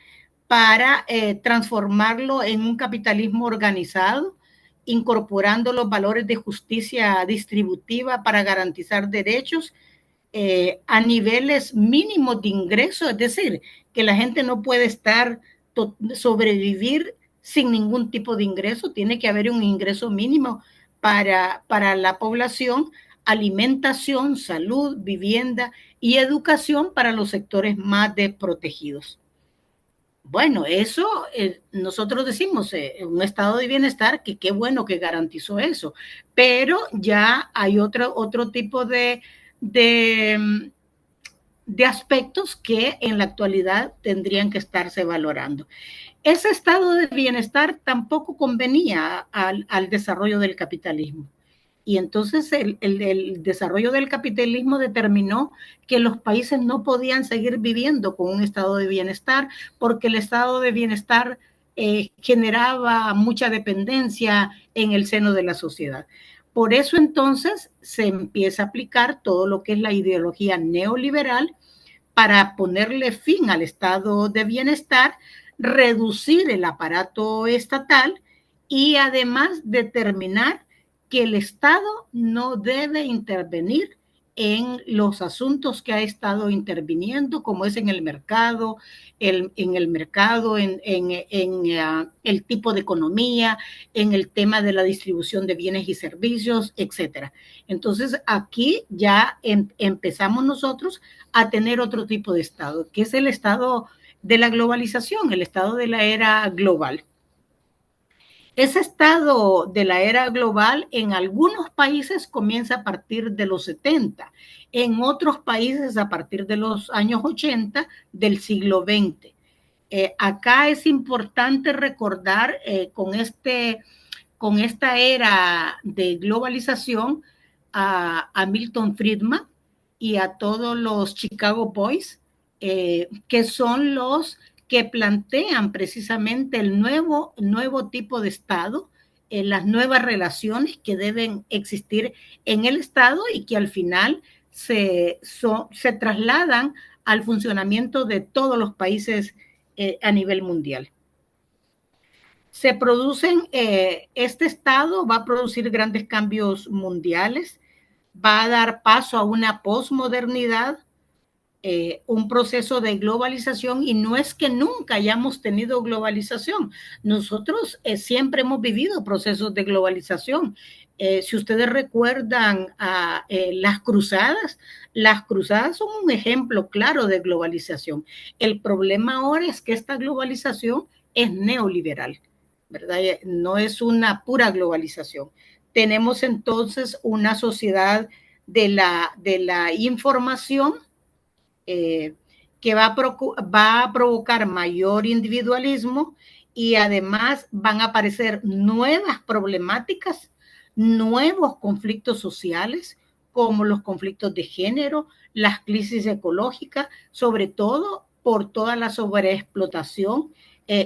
para transformarlo en un capitalismo organizado, incorporando los valores de justicia distributiva para garantizar derechos a niveles mínimos de ingreso, es decir, que la gente no puede sobrevivir sin ningún tipo de ingreso, tiene que haber un ingreso mínimo para la población, alimentación, salud, vivienda y educación para los sectores más desprotegidos. Bueno, eso nosotros decimos un estado de bienestar, que qué bueno que garantizó eso, pero ya hay otro tipo de aspectos que en la actualidad tendrían que estarse valorando. Ese estado de bienestar tampoco convenía al desarrollo del capitalismo. Y entonces el desarrollo del capitalismo determinó que los países no podían seguir viviendo con un estado de bienestar, porque el estado de bienestar generaba mucha dependencia en el seno de la sociedad. Por eso entonces se empieza a aplicar todo lo que es la ideología neoliberal para ponerle fin al estado de bienestar, reducir el aparato estatal y además determinar que el Estado no debe intervenir en los asuntos que ha estado interviniendo, como es en el mercado, en el tipo de economía, en el tema de la distribución de bienes y servicios, etcétera. Entonces, aquí ya empezamos nosotros a tener otro tipo de Estado, que es el Estado de la globalización, el Estado de la era global. Ese estado de la era global en algunos países comienza a partir de los 70, en otros países a partir de los años 80 del siglo XX. Acá es importante recordar con esta era de globalización a Milton Friedman y a todos los Chicago Boys, que son los que plantean precisamente el nuevo tipo de Estado, las nuevas relaciones que deben existir en el Estado y que al final se trasladan al funcionamiento de todos los países a nivel mundial. Se producen, este Estado va a producir grandes cambios mundiales, va a dar paso a una posmodernidad, un proceso de globalización, y no es que nunca hayamos tenido globalización. Nosotros siempre hemos vivido procesos de globalización. Si ustedes recuerdan las cruzadas son un ejemplo claro de globalización. El problema ahora es que esta globalización es neoliberal, ¿verdad? No es una pura globalización. Tenemos entonces una sociedad de la información, que va a provocar mayor individualismo, y además van a aparecer nuevas problemáticas, nuevos conflictos sociales, como los conflictos de género, las crisis ecológicas, sobre todo por toda la sobreexplotación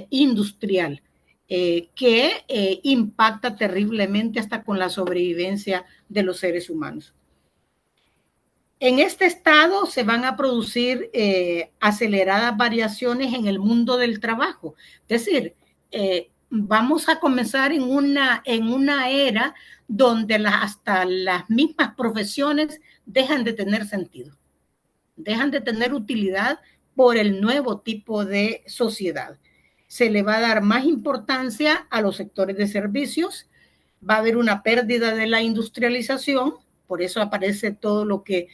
industrial, que impacta terriblemente hasta con la sobrevivencia de los seres humanos. En este estado se van a producir aceleradas variaciones en el mundo del trabajo. Es decir, vamos a comenzar en una era donde hasta las mismas profesiones dejan de tener sentido, dejan de tener utilidad por el nuevo tipo de sociedad. Se le va a dar más importancia a los sectores de servicios, va a haber una pérdida de la industrialización. Por eso aparece todo lo que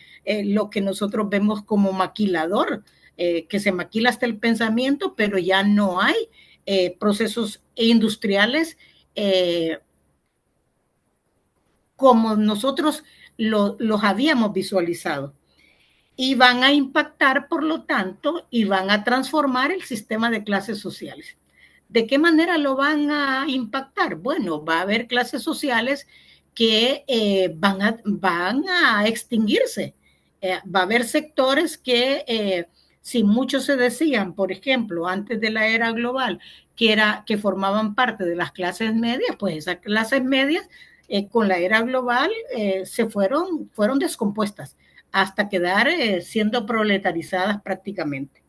nosotros vemos como maquilador, que se maquila hasta el pensamiento, pero ya no hay procesos industriales como nosotros los habíamos visualizado. Y van a impactar, por lo tanto, y van a transformar el sistema de clases sociales. ¿De qué manera lo van a impactar? Bueno, va a haber clases sociales que van a extinguirse. Va a haber sectores que, si muchos se decían, por ejemplo, antes de la era global, que formaban parte de las clases medias, pues esas clases medias con la era global fueron descompuestas hasta quedar siendo proletarizadas prácticamente.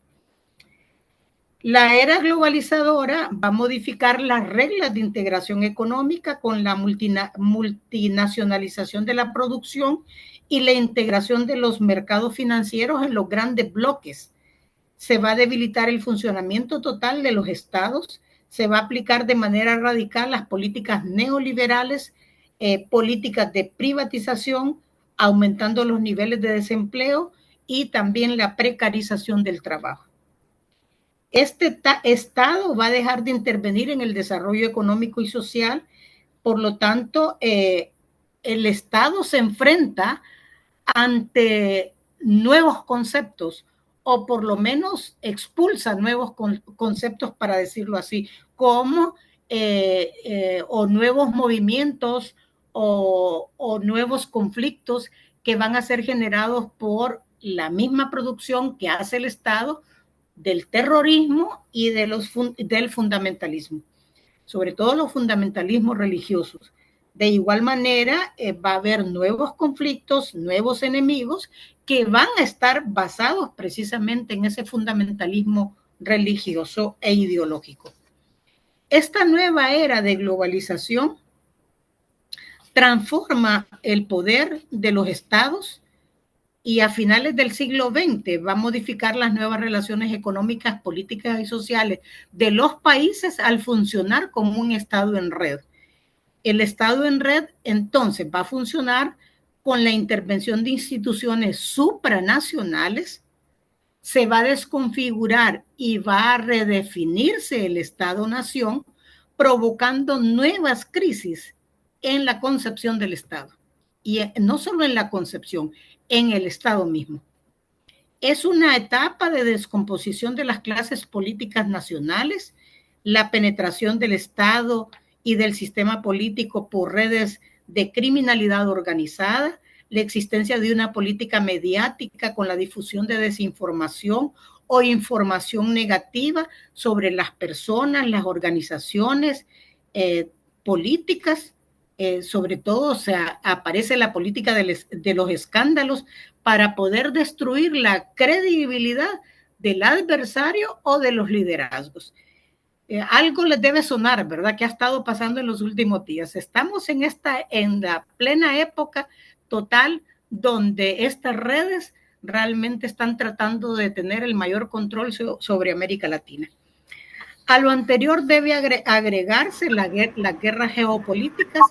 La era globalizadora va a modificar las reglas de integración económica con la multinacionalización de la producción y la integración de los mercados financieros en los grandes bloques. Se va a debilitar el funcionamiento total de los estados, se va a aplicar de manera radical las políticas neoliberales, políticas de privatización, aumentando los niveles de desempleo y también la precarización del trabajo. Este Estado va a dejar de intervenir en el desarrollo económico y social. Por lo tanto, el Estado se enfrenta ante nuevos conceptos, o por lo menos expulsa nuevos conceptos, para decirlo así, como o nuevos movimientos o nuevos conflictos que van a ser generados por la misma producción que hace el Estado, del terrorismo y del fundamentalismo, sobre todo los fundamentalismos religiosos. De igual manera, va a haber nuevos conflictos, nuevos enemigos que van a estar basados precisamente en ese fundamentalismo religioso e ideológico. Esta nueva era de globalización transforma el poder de los estados, y a finales del siglo XX va a modificar las nuevas relaciones económicas, políticas y sociales de los países al funcionar como un Estado en red. El Estado en red entonces va a funcionar con la intervención de instituciones supranacionales, se va a desconfigurar y va a redefinirse el Estado-nación, provocando nuevas crisis en la concepción del Estado. Y no solo en la concepción, en el Estado mismo. Es una etapa de descomposición de las clases políticas nacionales, la penetración del Estado y del sistema político por redes de criminalidad organizada, la existencia de una política mediática con la difusión de desinformación o información negativa sobre las personas, las organizaciones políticas, sobre todo, o sea, aparece la política de los escándalos para poder destruir la credibilidad del adversario o de los liderazgos. Algo les debe sonar, ¿verdad? ¿Qué ha estado pasando en los últimos días? Estamos en la plena época total donde estas redes realmente están tratando de tener el mayor control sobre América Latina. A lo anterior debe agregarse las guerras geopolíticas,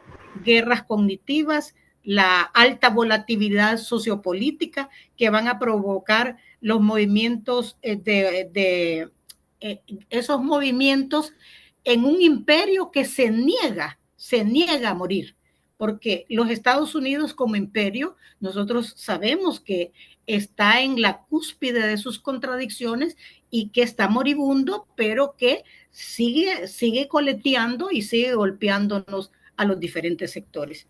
guerras cognitivas, la alta volatilidad sociopolítica que van a provocar los movimientos esos movimientos en un imperio que se niega a morir, porque los Estados Unidos como imperio, nosotros sabemos que está en la cúspide de sus contradicciones y que está moribundo, pero que sigue coleteando y sigue golpeándonos a los diferentes sectores.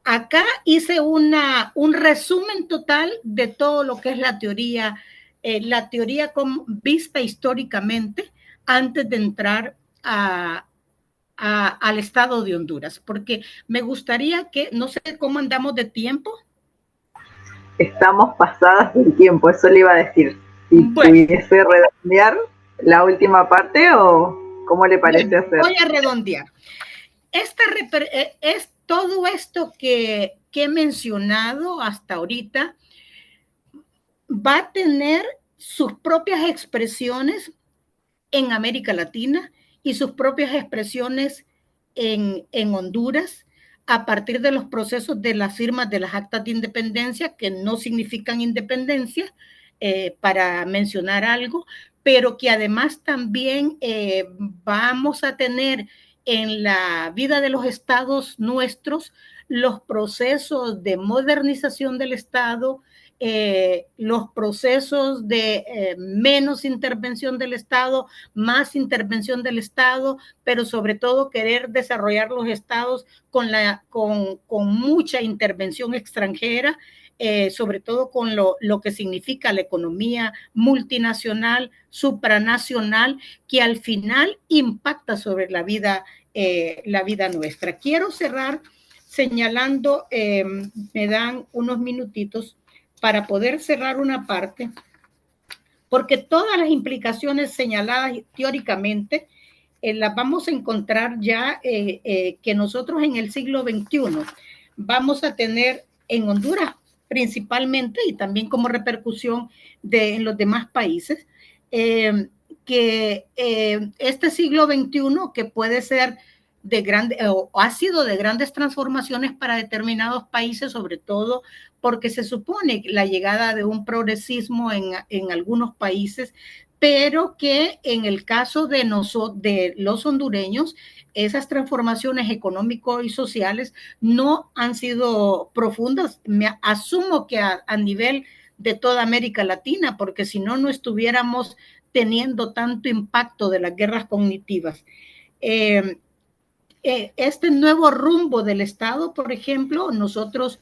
Acá hice un resumen total de todo lo que es la teoría vista históricamente antes de entrar al estado de Honduras, porque me gustaría que, no sé cómo andamos de tiempo. Estamos pasadas del tiempo, eso le iba a decir. Si pudiese redondear la última parte o cómo le parece hacer. Voy a redondear. Todo esto que he mencionado hasta ahorita va a tener sus propias expresiones en América Latina y sus propias expresiones en Honduras a partir de los procesos de las firmas de las actas de independencia, que no significan independencia, para mencionar algo, pero que además también vamos a tener en la vida de los estados nuestros los procesos de modernización del Estado, los procesos de menos intervención del Estado, más intervención del Estado, pero sobre todo querer desarrollar los estados con mucha intervención extranjera, sobre todo con lo que significa la economía multinacional, supranacional, que al final impacta sobre la vida nuestra. Quiero cerrar señalando, me dan unos minutitos para poder cerrar una parte, porque todas las implicaciones señaladas teóricamente las vamos a encontrar ya que nosotros en el siglo XXI vamos a tener en Honduras principalmente y también como repercusión en los demás países, que este siglo XXI que puede ser ha sido de grandes transformaciones para determinados países, sobre todo porque se supone la llegada de un progresismo en algunos países, pero que en el caso de los hondureños, esas transformaciones económicos y sociales no han sido profundas. Me asumo que a nivel de toda América Latina, porque si no, no estuviéramos teniendo tanto impacto de las guerras cognitivas. Este nuevo rumbo del Estado, por ejemplo, nosotros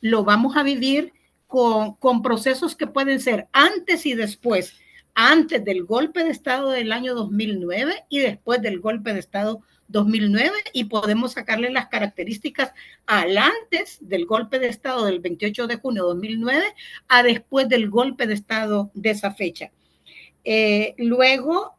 lo vamos a vivir con procesos que pueden ser antes y después, antes del golpe de Estado del año 2009 y después del golpe de Estado 2009, y podemos sacarle las características al antes del golpe de Estado del 28 de junio de 2009 a después del golpe de Estado de esa fecha. Luego,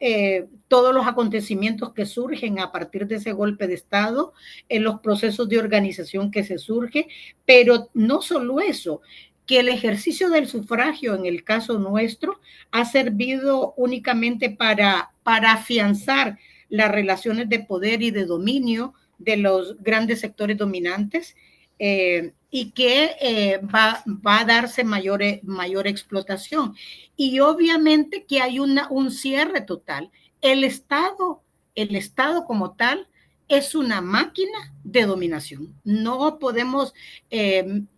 todos los acontecimientos que surgen a partir de ese golpe de Estado, en los procesos de organización que se surge, pero no solo eso, que el ejercicio del sufragio en el caso nuestro ha servido únicamente para afianzar las relaciones de poder y de dominio de los grandes sectores dominantes, y que va a darse mayor explotación. Y obviamente que hay un cierre total. El Estado el Estado como tal es una máquina de dominación. No podemos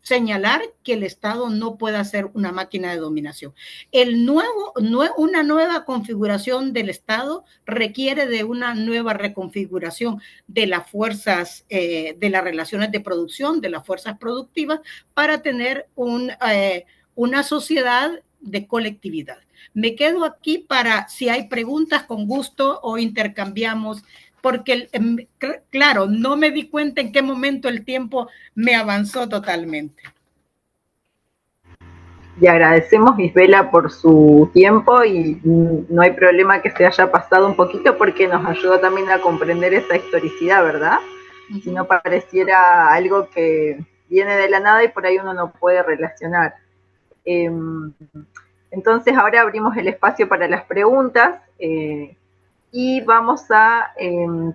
señalar que el Estado no pueda ser una máquina de dominación. Una nueva configuración del Estado requiere de una nueva reconfiguración de las fuerzas, de las relaciones de producción, de las fuerzas productivas, para tener una sociedad de colectividad. Me quedo aquí para, si hay preguntas, con gusto, o intercambiamos, porque, claro, no me di cuenta en qué momento el tiempo me avanzó totalmente. Le agradecemos, Isabela, por su tiempo, y no hay problema que se haya pasado un poquito, porque nos ayudó también a comprender esa historicidad, ¿verdad? Si no pareciera algo que viene de la nada y por ahí uno no puede relacionar. Entonces ahora abrimos el espacio para las preguntas, y vamos a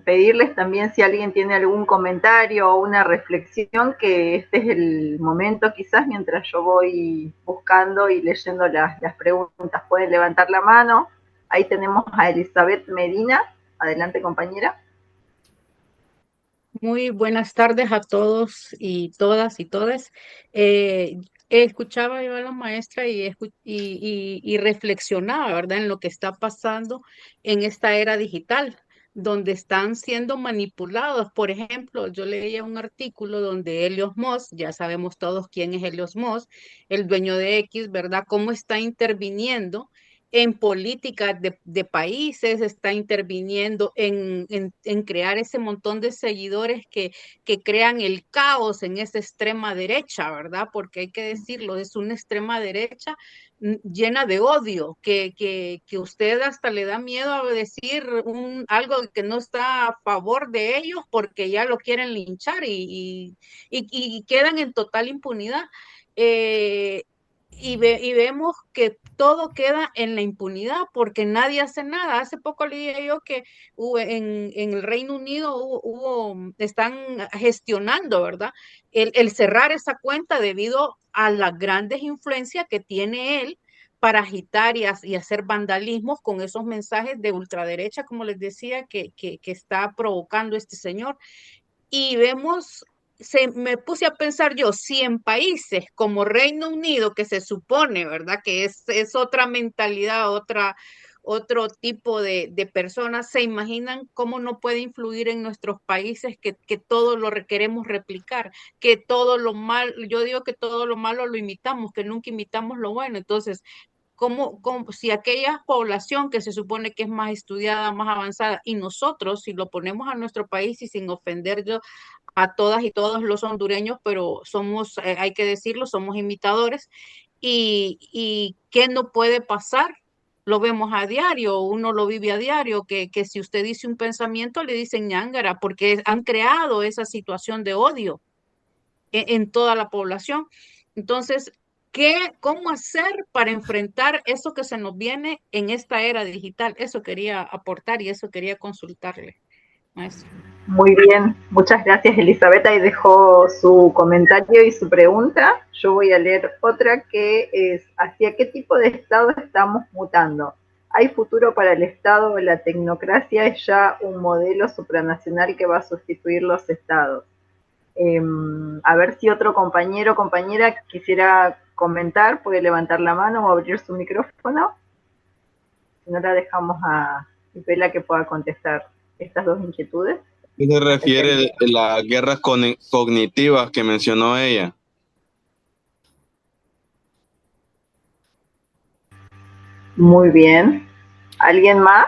pedirles también, si alguien tiene algún comentario o una reflexión, que este es el momento, quizás mientras yo voy buscando y leyendo las preguntas. Pueden levantar la mano. Ahí tenemos a Elizabeth Medina. Adelante, compañera. Muy buenas tardes a todos y todas y todes. Escuchaba yo a la maestra y reflexionaba, ¿verdad?, en lo que está pasando en esta era digital, donde están siendo manipulados. Por ejemplo, yo leía un artículo donde Elon Musk, ya sabemos todos quién es Elon Musk, el dueño de X, ¿verdad?, cómo está interviniendo en políticas de países, está interviniendo en crear ese montón de seguidores que crean el caos en esa extrema derecha, ¿verdad? Porque hay que decirlo, es una extrema derecha llena de odio, que usted hasta le da miedo a decir algo que no está a favor de ellos, porque ya lo quieren linchar y quedan en total impunidad. Y vemos que todo queda en la impunidad porque nadie hace nada. Hace poco leí yo que en el Reino Unido están gestionando, ¿verdad?, el cerrar esa cuenta debido a las grandes influencias que tiene él para agitar y hacer vandalismos con esos mensajes de ultraderecha, como les decía, que está provocando este señor. Y vemos, me puse a pensar yo, si en países como Reino Unido, que se supone, ¿verdad?, que es otra mentalidad, otro tipo de personas, se imaginan cómo no puede influir en nuestros países, que todo lo queremos replicar, que todo lo malo, yo digo que todo lo malo lo imitamos, que nunca imitamos lo bueno. Entonces, si aquella población que se supone que es más estudiada, más avanzada, y nosotros, si lo ponemos a nuestro país, y sin ofender yo a todas y todos los hondureños, pero somos, hay que decirlo, somos imitadores, y ¿qué no puede pasar? Lo vemos a diario, uno lo vive a diario, que si usted dice un pensamiento le dicen ñángara, porque han creado esa situación de odio en toda la población. Entonces, ¿cómo hacer para enfrentar eso que se nos viene en esta era digital? Eso quería aportar y eso quería consultarle, maestro. Muy bien, muchas gracias, Elizabeth. Ahí dejó su comentario y su pregunta. Yo voy a leer otra, que es: ¿hacia qué tipo de Estado estamos mutando? ¿Hay futuro para el Estado? ¿La tecnocracia es ya un modelo supranacional que va a sustituir los Estados? A ver si otro compañero o compañera quisiera comentar, puede levantar la mano o abrir su micrófono. Si no, la dejamos a Isabela que pueda contestar estas dos inquietudes. ¿Qué se refiere a las guerras cognitivas que mencionó ella? Muy bien. ¿Alguien más?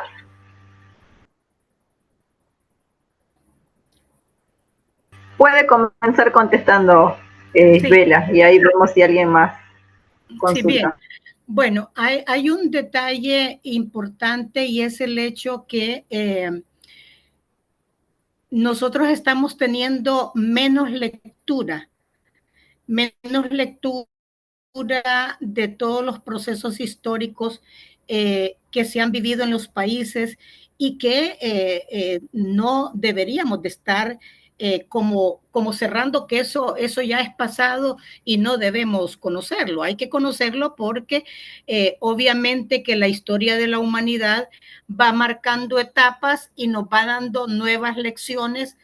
Puede comenzar contestando, Isabela, y ahí vemos si alguien más consulta. Sí, bien. Bueno, hay un detalle importante, y es el hecho que nosotros estamos teniendo menos lectura de todos los procesos históricos que se han vivido en los países, y que no deberíamos de estar como cerrando que eso ya es pasado y no debemos conocerlo. Hay que conocerlo porque obviamente que la historia de la humanidad va marcando etapas y nos va dando nuevas lecciones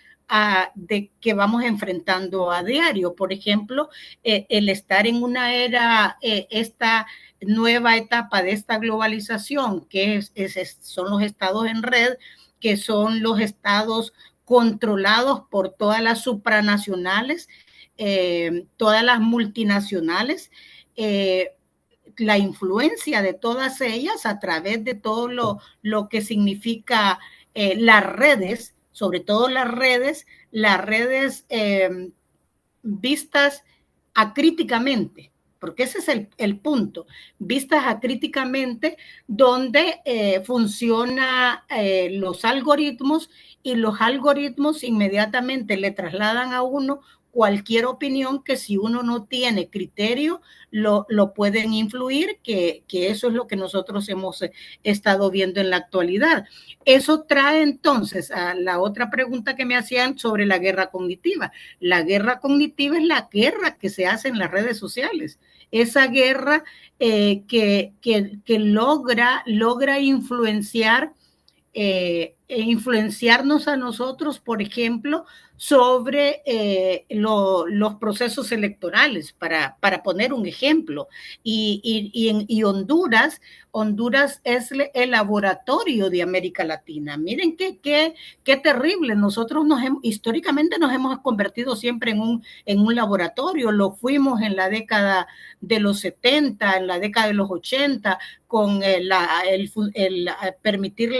de que vamos enfrentando a diario. Por ejemplo, el estar en una era, esta nueva etapa de esta globalización, que son los estados en red, que son los estados controlados por todas las supranacionales, todas las multinacionales, la influencia de todas ellas a través de todo lo que significa las redes, sobre todo las redes vistas acríticamente, porque ese es el punto, vistas acríticamente, donde funciona los algoritmos, y los algoritmos inmediatamente le trasladan a uno cualquier opinión que, si uno no tiene criterio, lo pueden influir, que eso es lo que nosotros hemos estado viendo en la actualidad. Eso trae entonces a la otra pregunta que me hacían sobre la guerra cognitiva. La guerra cognitiva es la guerra que se hace en las redes sociales. Esa guerra que logra influenciar, influenciarnos a nosotros, por ejemplo, sobre los procesos electorales, para poner un ejemplo. Y Honduras es el laboratorio de América Latina. Miren qué terrible. Nosotros históricamente nos hemos convertido siempre en un laboratorio. Lo fuimos en la década de los 70, en la década de los 80, con permitir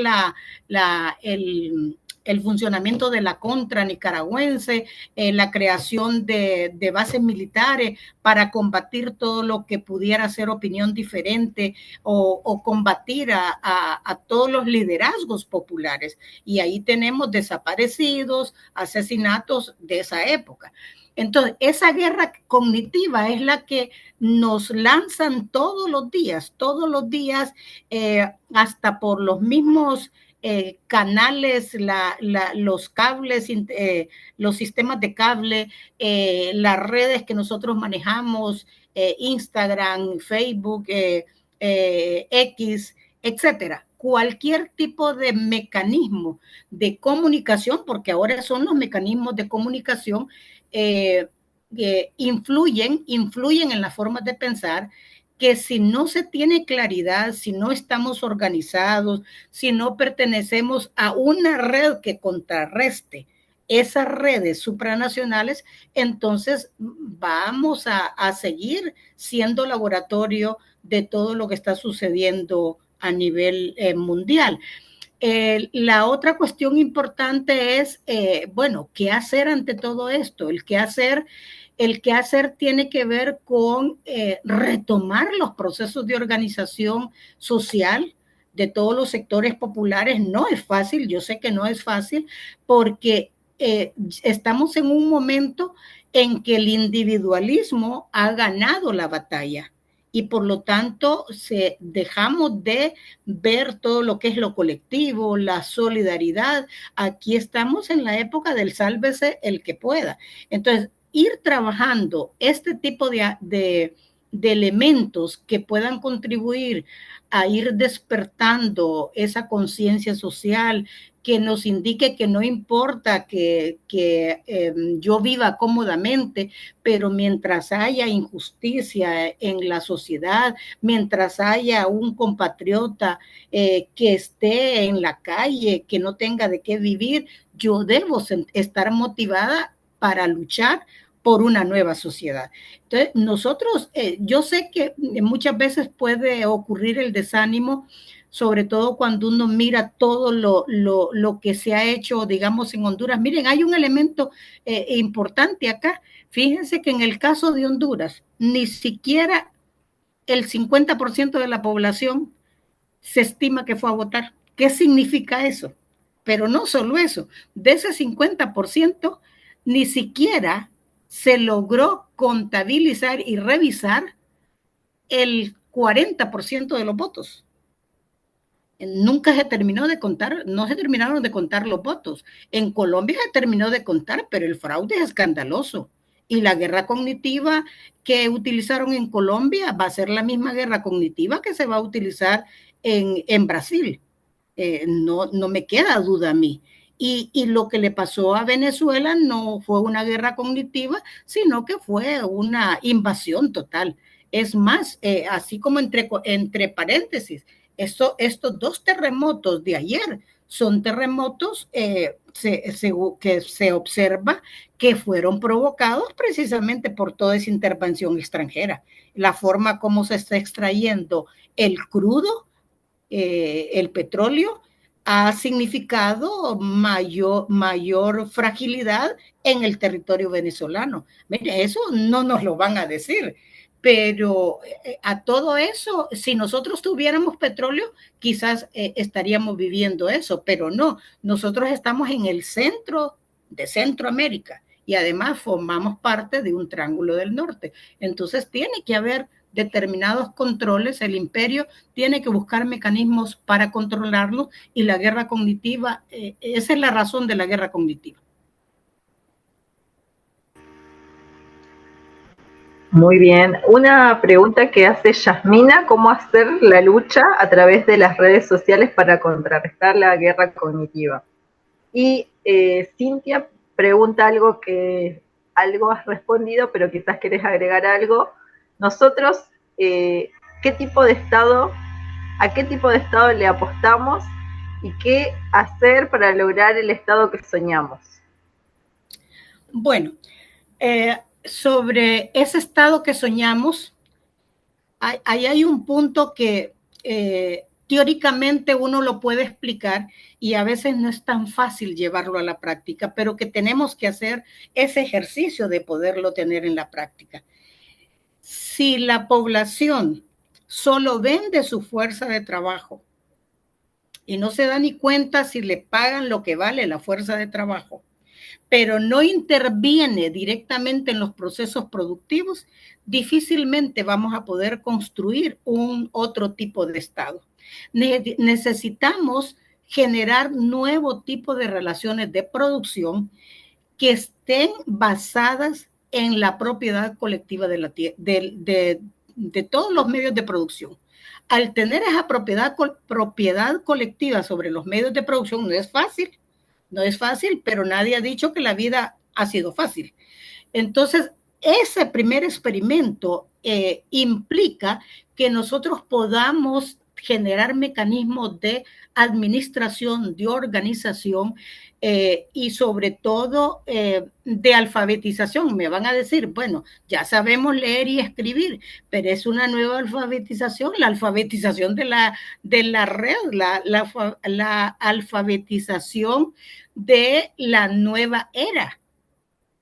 el funcionamiento de la contra nicaragüense, la creación de bases militares para combatir todo lo que pudiera ser opinión diferente, o combatir a todos los liderazgos populares. Y ahí tenemos desaparecidos, asesinatos de esa época. Entonces, esa guerra cognitiva es la que nos lanzan todos los días, hasta por los mismos canales, los cables, los sistemas de cable, las redes que nosotros manejamos, Instagram, Facebook, X, etcétera. Cualquier tipo de mecanismo de comunicación, porque ahora son los mecanismos de comunicación, influyen en las formas de pensar, que si no se tiene claridad, si no estamos organizados, si no pertenecemos a una red que contrarreste esas redes supranacionales, entonces vamos a seguir siendo laboratorio de todo lo que está sucediendo a nivel mundial. La otra cuestión importante es, bueno, ¿qué hacer ante todo esto? El qué hacer tiene que ver con retomar los procesos de organización social de todos los sectores populares. No es fácil, yo sé que no es fácil, porque estamos en un momento en que el individualismo ha ganado la batalla, y por lo tanto dejamos de ver todo lo que es lo colectivo, la solidaridad. Aquí estamos en la época del sálvese el que pueda. Entonces, ir trabajando este tipo de elementos que puedan contribuir a ir despertando esa conciencia social, que nos indique que no importa que yo viva cómodamente, pero mientras haya injusticia en la sociedad, mientras haya un compatriota que esté en la calle, que no tenga de qué vivir, yo debo estar motivada para luchar por una nueva sociedad. Entonces, nosotros, yo sé que muchas veces puede ocurrir el desánimo, sobre todo cuando uno mira todo lo que se ha hecho, digamos, en Honduras. Miren, hay un elemento importante acá. Fíjense que en el caso de Honduras, ni siquiera el 50% de la población se estima que fue a votar. ¿Qué significa eso? Pero no solo eso, de ese 50%, ni siquiera se logró contabilizar y revisar el 40% de los votos. Nunca se terminó de contar, no se terminaron de contar los votos. En Colombia se terminó de contar, pero el fraude es escandaloso. Y la guerra cognitiva que utilizaron en Colombia va a ser la misma guerra cognitiva que se va a utilizar en Brasil. No me queda duda a mí. Y lo que le pasó a Venezuela no fue una guerra cognitiva, sino que fue una invasión total. Es más, así como entre paréntesis, estos dos terremotos de ayer son terremotos que se observa que fueron provocados precisamente por toda esa intervención extranjera. La forma como se está extrayendo el crudo, el petróleo, ha significado mayor fragilidad en el territorio venezolano. Mire, eso no nos lo van a decir, pero a todo eso, si nosotros tuviéramos petróleo, quizás estaríamos viviendo eso, pero no, nosotros estamos en el centro de Centroamérica y además formamos parte de un triángulo del norte. Entonces tiene que haber determinados controles, el imperio tiene que buscar mecanismos para controlarlo y la guerra cognitiva, esa es la razón de la guerra cognitiva. Muy bien. Una pregunta que hace Yasmina, ¿cómo hacer la lucha a través de las redes sociales para contrarrestar la guerra cognitiva? Y Cintia pregunta algo que algo has respondido, pero quizás querés agregar algo. Nosotros, ¿a qué tipo de Estado le apostamos y qué hacer para lograr el Estado que soñamos? Bueno, sobre ese Estado que soñamos, ahí hay un punto que teóricamente uno lo puede explicar y a veces no es tan fácil llevarlo a la práctica, pero que tenemos que hacer ese ejercicio de poderlo tener en la práctica. Si la población solo vende su fuerza de trabajo y no se da ni cuenta si le pagan lo que vale la fuerza de trabajo, pero no interviene directamente en los procesos productivos, difícilmente vamos a poder construir un otro tipo de Estado. Necesitamos generar nuevo tipo de relaciones de producción que estén basadas en la propiedad colectiva de todos los medios de producción. Al tener esa propiedad colectiva sobre los medios de producción no es fácil, pero nadie ha dicho que la vida ha sido fácil. Entonces, ese primer experimento implica que nosotros podamos generar mecanismos de administración, de organización y sobre todo de alfabetización. Me van a decir, bueno, ya sabemos leer y escribir, pero es una nueva alfabetización, la alfabetización de la red, la alfabetización de la nueva era.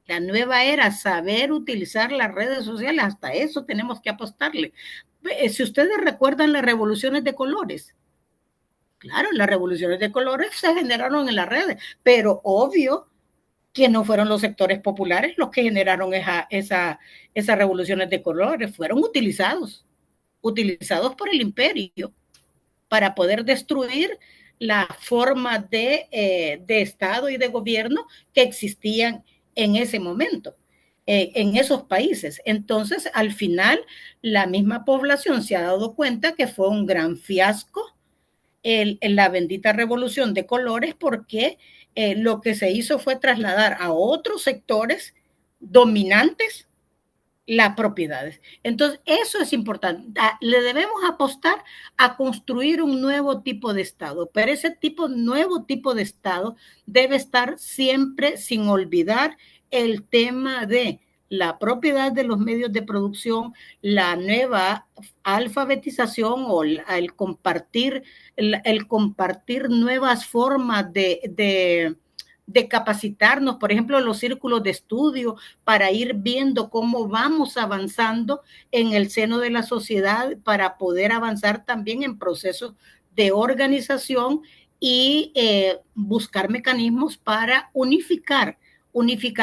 La nueva era, saber utilizar las redes sociales, hasta eso tenemos que apostarle. Si ustedes recuerdan las revoluciones de colores, claro, las revoluciones de colores se generaron en las redes, pero obvio que no fueron los sectores populares los que generaron esas revoluciones de colores, fueron utilizados por el imperio para poder destruir la forma de Estado y de gobierno que existían en ese momento, en esos países. Entonces, al final, la misma población se ha dado cuenta que fue un gran fiasco la bendita revolución de colores porque lo que se hizo fue trasladar a otros sectores dominantes las propiedades. Entonces, eso es importante. Le debemos apostar a construir un nuevo tipo de Estado, pero ese nuevo tipo de Estado debe estar siempre sin olvidar el tema de la propiedad de los medios de producción, la nueva alfabetización o el compartir nuevas formas de capacitarnos, por ejemplo, los círculos de estudio, para ir viendo cómo vamos avanzando en el seno de la sociedad, para poder avanzar también en procesos de organización y buscar mecanismos para unificar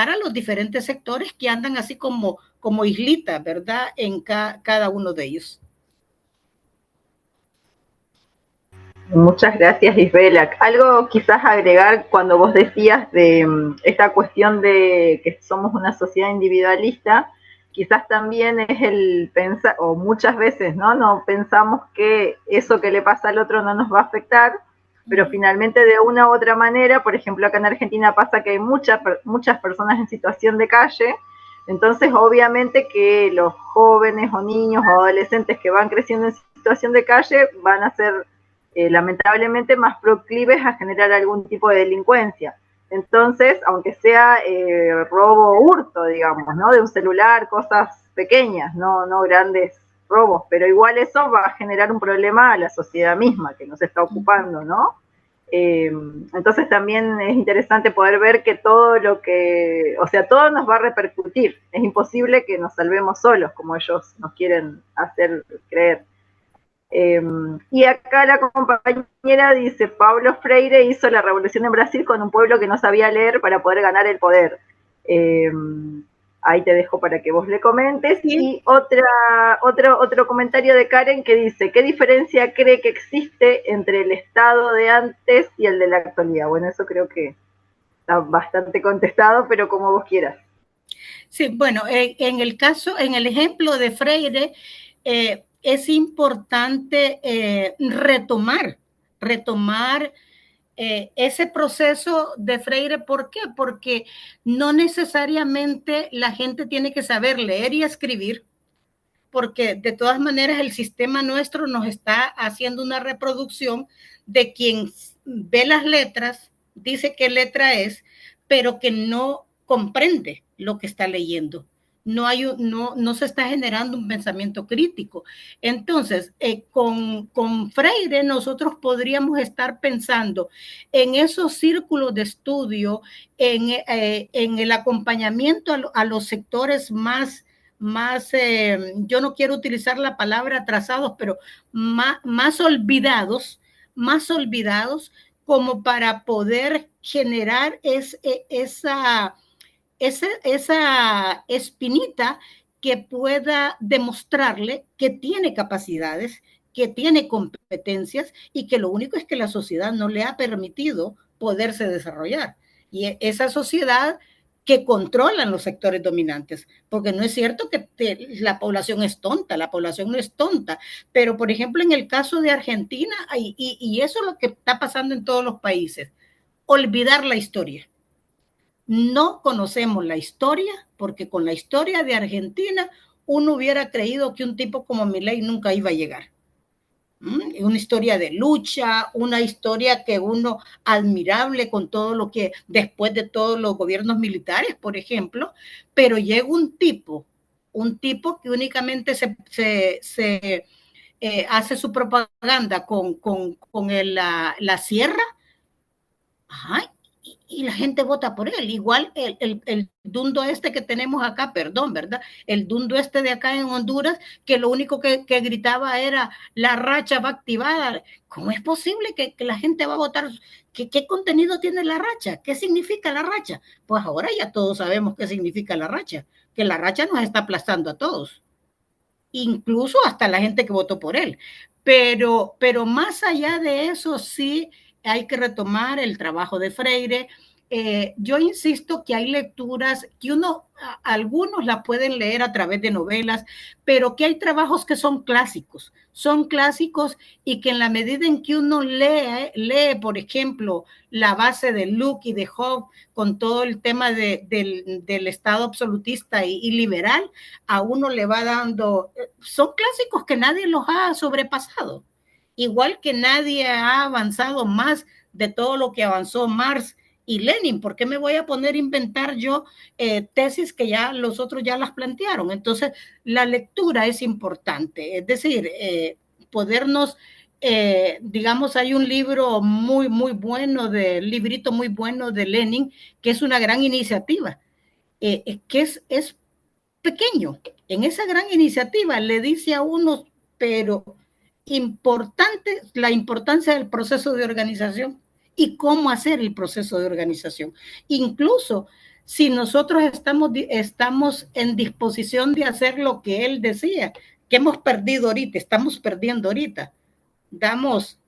a los diferentes sectores que andan así como islitas, ¿verdad? En cada uno de ellos. Muchas gracias, Isabela. Algo quizás agregar cuando vos decías de esta cuestión de que somos una sociedad individualista, quizás también es el pensar, o muchas veces, ¿no? No pensamos que eso que le pasa al otro no nos va a afectar, pero finalmente de una u otra manera, por ejemplo, acá en Argentina pasa que hay muchas personas en situación de calle, entonces obviamente que los jóvenes o niños o adolescentes que van creciendo en situación de calle van a ser lamentablemente más proclives a generar algún tipo de delincuencia. Entonces, aunque sea robo o hurto, digamos, ¿no? De un celular, cosas pequeñas, no grandes robos, pero igual eso va a generar un problema a la sociedad misma que nos está ocupando, ¿no? Entonces también es interesante poder ver que todo lo que, o sea, todo nos va a repercutir. Es imposible que nos salvemos solos, como ellos nos quieren hacer creer. Y acá la compañera dice, Paulo Freire hizo la revolución en Brasil con un pueblo que no sabía leer para poder ganar el poder. Ahí te dejo para que vos le comentes. Sí. Y otro comentario de Karen que dice, ¿qué diferencia cree que existe entre el Estado de antes y el de la actualidad? Bueno, eso creo que está bastante contestado, pero como vos quieras. Sí, bueno, en el ejemplo de Freire, es importante retomar ese proceso de Freire. ¿Por qué? Porque no necesariamente la gente tiene que saber leer y escribir, porque de todas maneras el sistema nuestro nos está haciendo una reproducción de quien ve las letras, dice qué letra es, pero que no comprende lo que está leyendo. No se está generando un pensamiento crítico. Entonces, con Freire nosotros podríamos estar pensando en esos círculos de estudio, en el acompañamiento a los sectores más, yo no quiero utilizar la palabra atrasados, pero más olvidados, como para poder generar esa espinita que pueda demostrarle que tiene capacidades, que tiene competencias y que lo único es que la sociedad no le ha permitido poderse desarrollar. Y esa sociedad que controlan los sectores dominantes, porque no es cierto que la población es tonta, la población no es tonta, pero por ejemplo en el caso de Argentina, y eso es lo que está pasando en todos los países, olvidar la historia. No conocemos la historia, porque con la historia de Argentina uno hubiera creído que un tipo como Milei nunca iba a llegar. Una historia de lucha, una historia que uno admirable con todo lo que, después de todos los gobiernos militares, por ejemplo, pero llega un tipo que únicamente hace su propaganda con la sierra. Ajá, y la gente vota por él. Igual el dundo este que tenemos acá, perdón, ¿verdad? El dundo este de acá en Honduras, que lo único que gritaba era la racha va activada. ¿Cómo es posible que la gente va a votar? ¿Qué contenido tiene la racha? ¿Qué significa la racha? Pues ahora ya todos sabemos qué significa la racha, que la racha nos está aplastando a todos, incluso hasta la gente que votó por él. Pero más allá de eso, sí hay que retomar el trabajo de Freire. Yo insisto que hay lecturas que algunos la pueden leer a través de novelas, pero que hay trabajos que son clásicos y que en la medida en que uno lee, por ejemplo, la base de Locke y de Hobbes con todo el tema del Estado absolutista y liberal, a uno le va dando, son clásicos que nadie los ha sobrepasado. Igual que nadie ha avanzado más de todo lo que avanzó Marx y Lenin. ¿Por qué me voy a poner a inventar yo tesis que ya los otros ya las plantearon? Entonces, la lectura es importante. Es decir, podernos, digamos, hay un libro muy librito muy bueno de Lenin, que es una gran iniciativa, que es pequeño. En esa gran iniciativa le dice a uno, pero la importancia del proceso de organización y cómo hacer el proceso de organización. Incluso si nosotros estamos en disposición de hacer lo que él decía, que hemos perdido ahorita, estamos perdiendo ahorita. Damos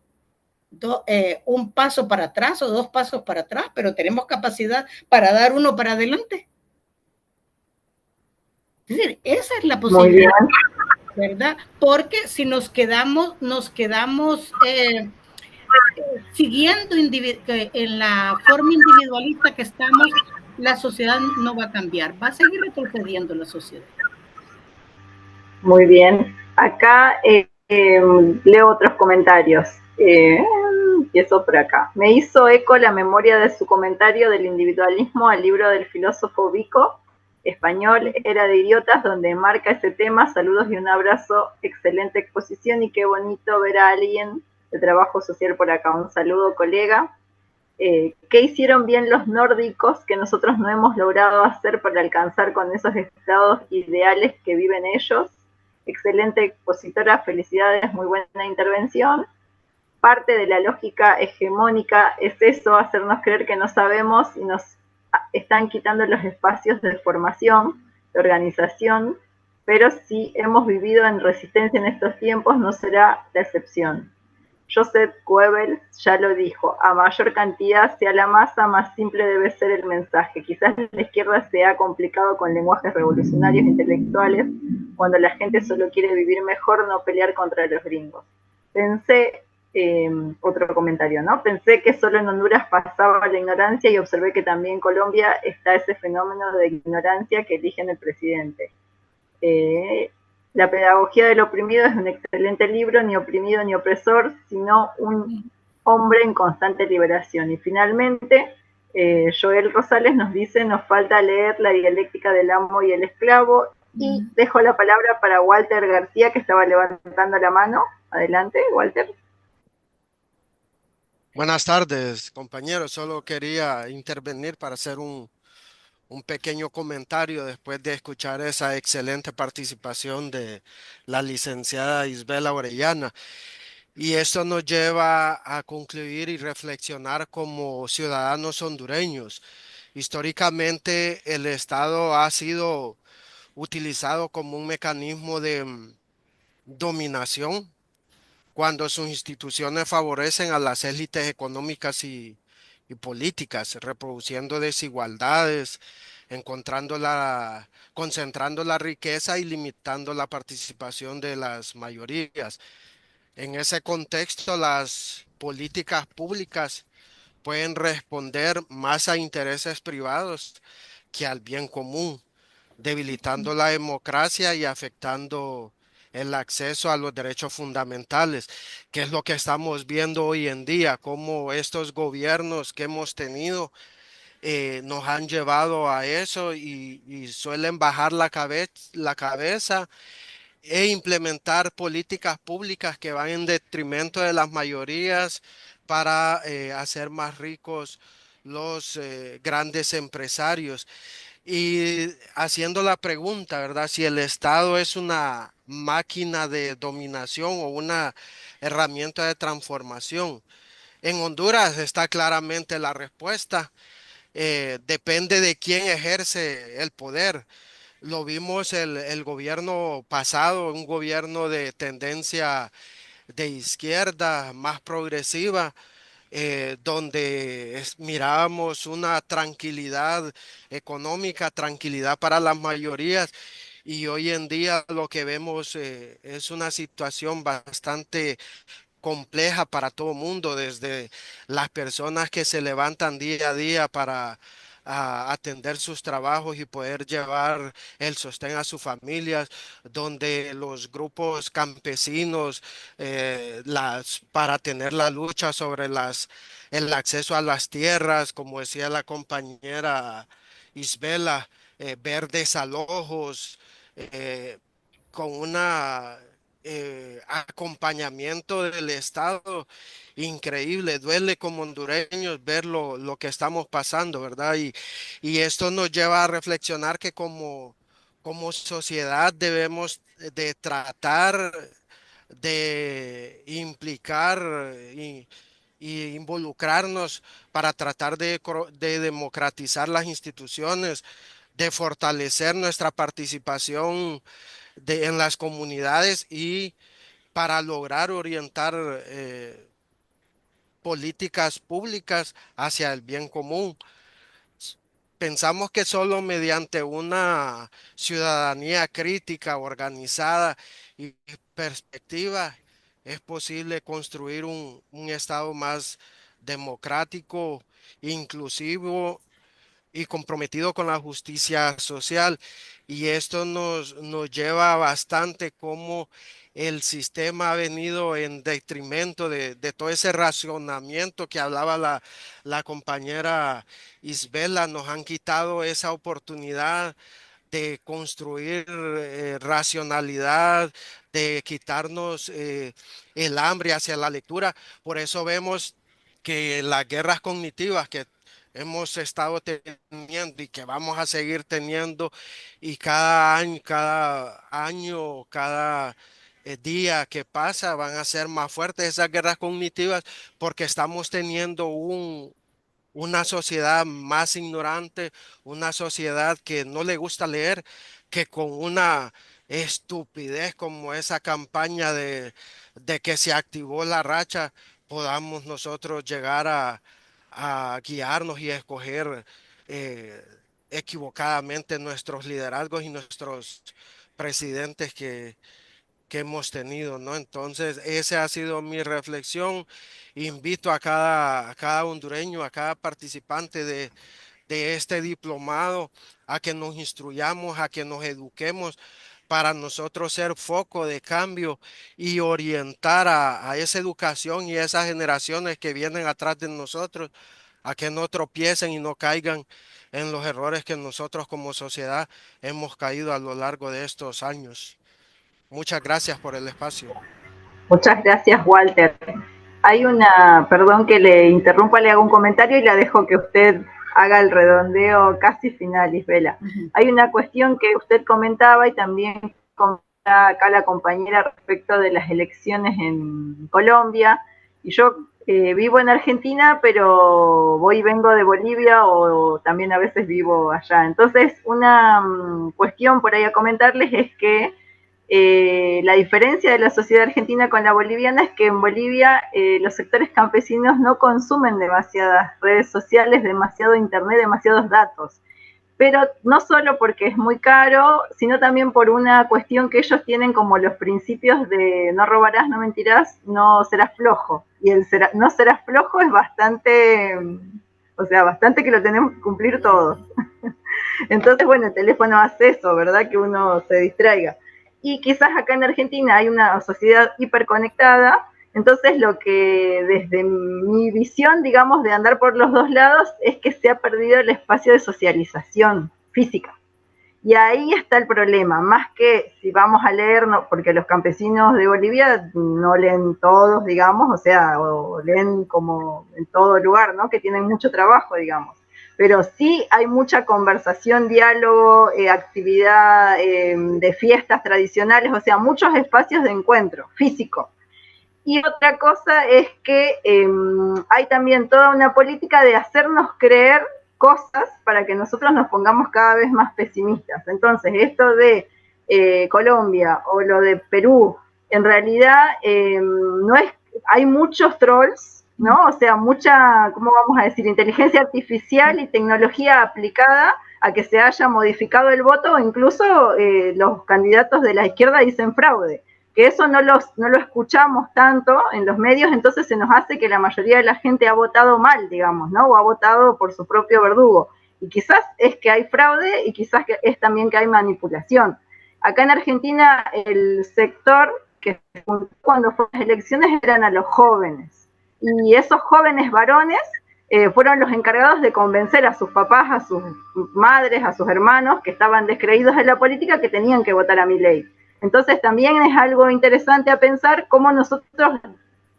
un paso para atrás o 2 pasos para atrás, pero tenemos capacidad para dar uno para adelante. Es decir, esa es la posibilidad, ¿verdad? Porque si nos quedamos siguiendo en la forma individualista que estamos, la sociedad no va a cambiar, va a seguir retrocediendo la sociedad. Muy bien. Acá leo otros comentarios. Empiezo por acá. Me hizo eco la memoria de su comentario del individualismo al libro del filósofo Vico, español, Era de Idiotas, donde marca ese tema. Saludos y un abrazo. Excelente exposición y qué bonito ver a alguien de trabajo social por acá. Un saludo, colega. ¿Qué hicieron bien los nórdicos que nosotros no hemos logrado hacer para alcanzar con esos estados ideales que viven ellos? Excelente expositora, felicidades, muy buena intervención. Parte de la lógica hegemónica es eso, hacernos creer que no sabemos y nos están quitando los espacios de formación, de organización, pero si hemos vivido en resistencia en estos tiempos, no será la excepción. Joseph Goebbels ya lo dijo, a mayor cantidad sea la masa, más simple debe ser el mensaje. Quizás la izquierda se ha complicado con lenguajes revolucionarios intelectuales, cuando la gente solo quiere vivir mejor, no pelear contra los gringos. Pensé, otro comentario, ¿no? Pensé que solo en Honduras pasaba la ignorancia y observé que también en Colombia está ese fenómeno de ignorancia que eligen el presidente. La pedagogía del oprimido es un excelente libro, ni oprimido ni opresor, sino un hombre en constante liberación. Y finalmente, Joel Rosales nos dice, nos falta leer La dialéctica del amo y el esclavo, y dejo la palabra para Walter García, que estaba levantando la mano. Adelante, Walter. Buenas tardes, compañeros. Solo quería intervenir para hacer un pequeño comentario después de escuchar esa excelente participación de la licenciada Isbela Orellana. Y esto nos lleva a concluir y reflexionar como ciudadanos hondureños. Históricamente, el Estado ha sido utilizado como un mecanismo de dominación cuando sus instituciones favorecen a las élites económicas y políticas, reproduciendo desigualdades, concentrando la riqueza y limitando la participación de las mayorías. En ese contexto, las políticas públicas pueden responder más a intereses privados que al bien común, debilitando la democracia y afectando el acceso a los derechos fundamentales, que es lo que estamos viendo hoy en día, cómo estos gobiernos que hemos tenido nos han llevado a eso y suelen bajar la cabeza e implementar políticas públicas que van en detrimento de las mayorías para hacer más ricos los grandes empresarios. Y haciendo la pregunta, ¿verdad? Si el Estado es una máquina de dominación o una herramienta de transformación. En Honduras está claramente la respuesta. Depende de quién ejerce el poder. Lo vimos el gobierno pasado, un gobierno de tendencia de izquierda, más progresiva, donde mirábamos una tranquilidad económica, tranquilidad para las mayorías, y hoy en día lo que vemos es una situación bastante compleja para todo mundo, desde las personas que se levantan día a día para atender sus trabajos y poder llevar el sostén a sus familias, donde los grupos campesinos, para tener la lucha sobre el acceso a las tierras, como decía la compañera Isbela, ver desalojos, con una acompañamiento del Estado increíble. Duele como hondureños ver lo que estamos pasando, ¿verdad? Y esto nos lleva a reflexionar que como sociedad debemos de tratar de implicar y involucrarnos para tratar de democratizar las instituciones, de fortalecer nuestra participación en las comunidades y para lograr orientar políticas públicas hacia el bien común. Pensamos que solo mediante una ciudadanía crítica, organizada y perspectiva es posible construir un Estado más democrático, inclusivo y comprometido con la justicia social. Y esto nos lleva bastante cómo el sistema ha venido en detrimento de todo ese racionamiento que hablaba la compañera Isbela. Nos han quitado esa oportunidad de construir racionalidad, de quitarnos el hambre hacia la lectura. Por eso vemos que las guerras cognitivas que hemos estado teniendo y que vamos a seguir teniendo, y cada día que pasa van a ser más fuertes esas guerras cognitivas, porque estamos teniendo una sociedad más ignorante, una sociedad que no le gusta leer, que con una estupidez como esa campaña de que se activó la racha, podamos nosotros llegar a guiarnos y a escoger eh, equivocadamente nuestros liderazgos y nuestros presidentes que hemos tenido, ¿no? Entonces, esa ha sido mi reflexión. Invito a cada hondureño, a cada participante de este diplomado a que nos instruyamos, a que nos eduquemos para nosotros ser foco de cambio y orientar a esa educación y a esas generaciones que vienen atrás de nosotros a que no tropiecen y no caigan en los errores que nosotros como sociedad hemos caído a lo largo de estos años. Muchas gracias por el espacio. Muchas gracias, Walter. Hay perdón que le interrumpa, le hago un comentario y la dejo que usted haga el redondeo casi final, Isbela. Hay una cuestión que usted comentaba y también comentaba acá la compañera respecto de las elecciones en Colombia. Y yo vivo en Argentina, pero voy y vengo de Bolivia o también a veces vivo allá. Entonces, una cuestión por ahí a comentarles es que la diferencia de la sociedad argentina con la boliviana es que en Bolivia los sectores campesinos no consumen demasiadas redes sociales, demasiado internet, demasiados datos. Pero no solo porque es muy caro, sino también por una cuestión que ellos tienen como los principios de no robarás, no mentirás, no serás flojo. Y el no serás flojo es bastante, o sea, bastante que lo tenemos que cumplir todos. Entonces, bueno, el teléfono hace eso, ¿verdad? Que uno se distraiga. Y quizás acá en Argentina hay una sociedad hiperconectada, entonces lo que desde mi visión, digamos, de andar por los dos lados, es que se ha perdido el espacio de socialización física. Y ahí está el problema, más que si vamos a leer, no, porque los campesinos de Bolivia no leen todos, digamos, o sea, o leen como en todo lugar, ¿no? Que tienen mucho trabajo, digamos. Pero sí hay mucha conversación, diálogo, actividad de fiestas tradicionales, o sea, muchos espacios de encuentro físico. Y otra cosa es que hay también toda una política de hacernos creer cosas para que nosotros nos pongamos cada vez más pesimistas. Entonces, esto de Colombia o lo de Perú, en realidad no es, hay muchos trolls, ¿no? O sea, mucha, ¿cómo vamos a decir? Inteligencia artificial y tecnología aplicada a que se haya modificado el voto, o incluso los candidatos de la izquierda dicen fraude. Que eso no lo escuchamos tanto en los medios, entonces se nos hace que la mayoría de la gente ha votado mal, digamos, ¿no? O ha votado por su propio verdugo. Y quizás es que hay fraude y quizás es también que hay manipulación. Acá en Argentina el sector que cuando fueron las elecciones eran a los jóvenes. Y esos jóvenes varones fueron los encargados de convencer a sus papás, a sus madres, a sus hermanos que estaban descreídos de la política que tenían que votar a Milei. Entonces también es algo interesante a pensar cómo nosotros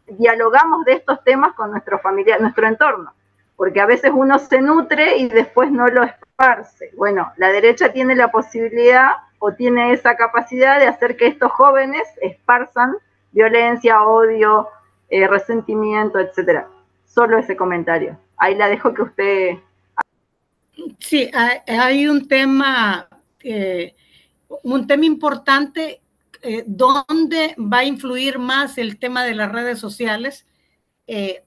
dialogamos de estos temas con nuestro familiar, nuestro entorno, porque a veces uno se nutre y después no lo esparce. Bueno, la derecha tiene la posibilidad o tiene esa capacidad de hacer que estos jóvenes esparzan violencia, odio, resentimiento, etcétera. Solo ese comentario. Ahí la dejo que usted... Sí, hay un tema importante donde va a influir más el tema de las redes sociales.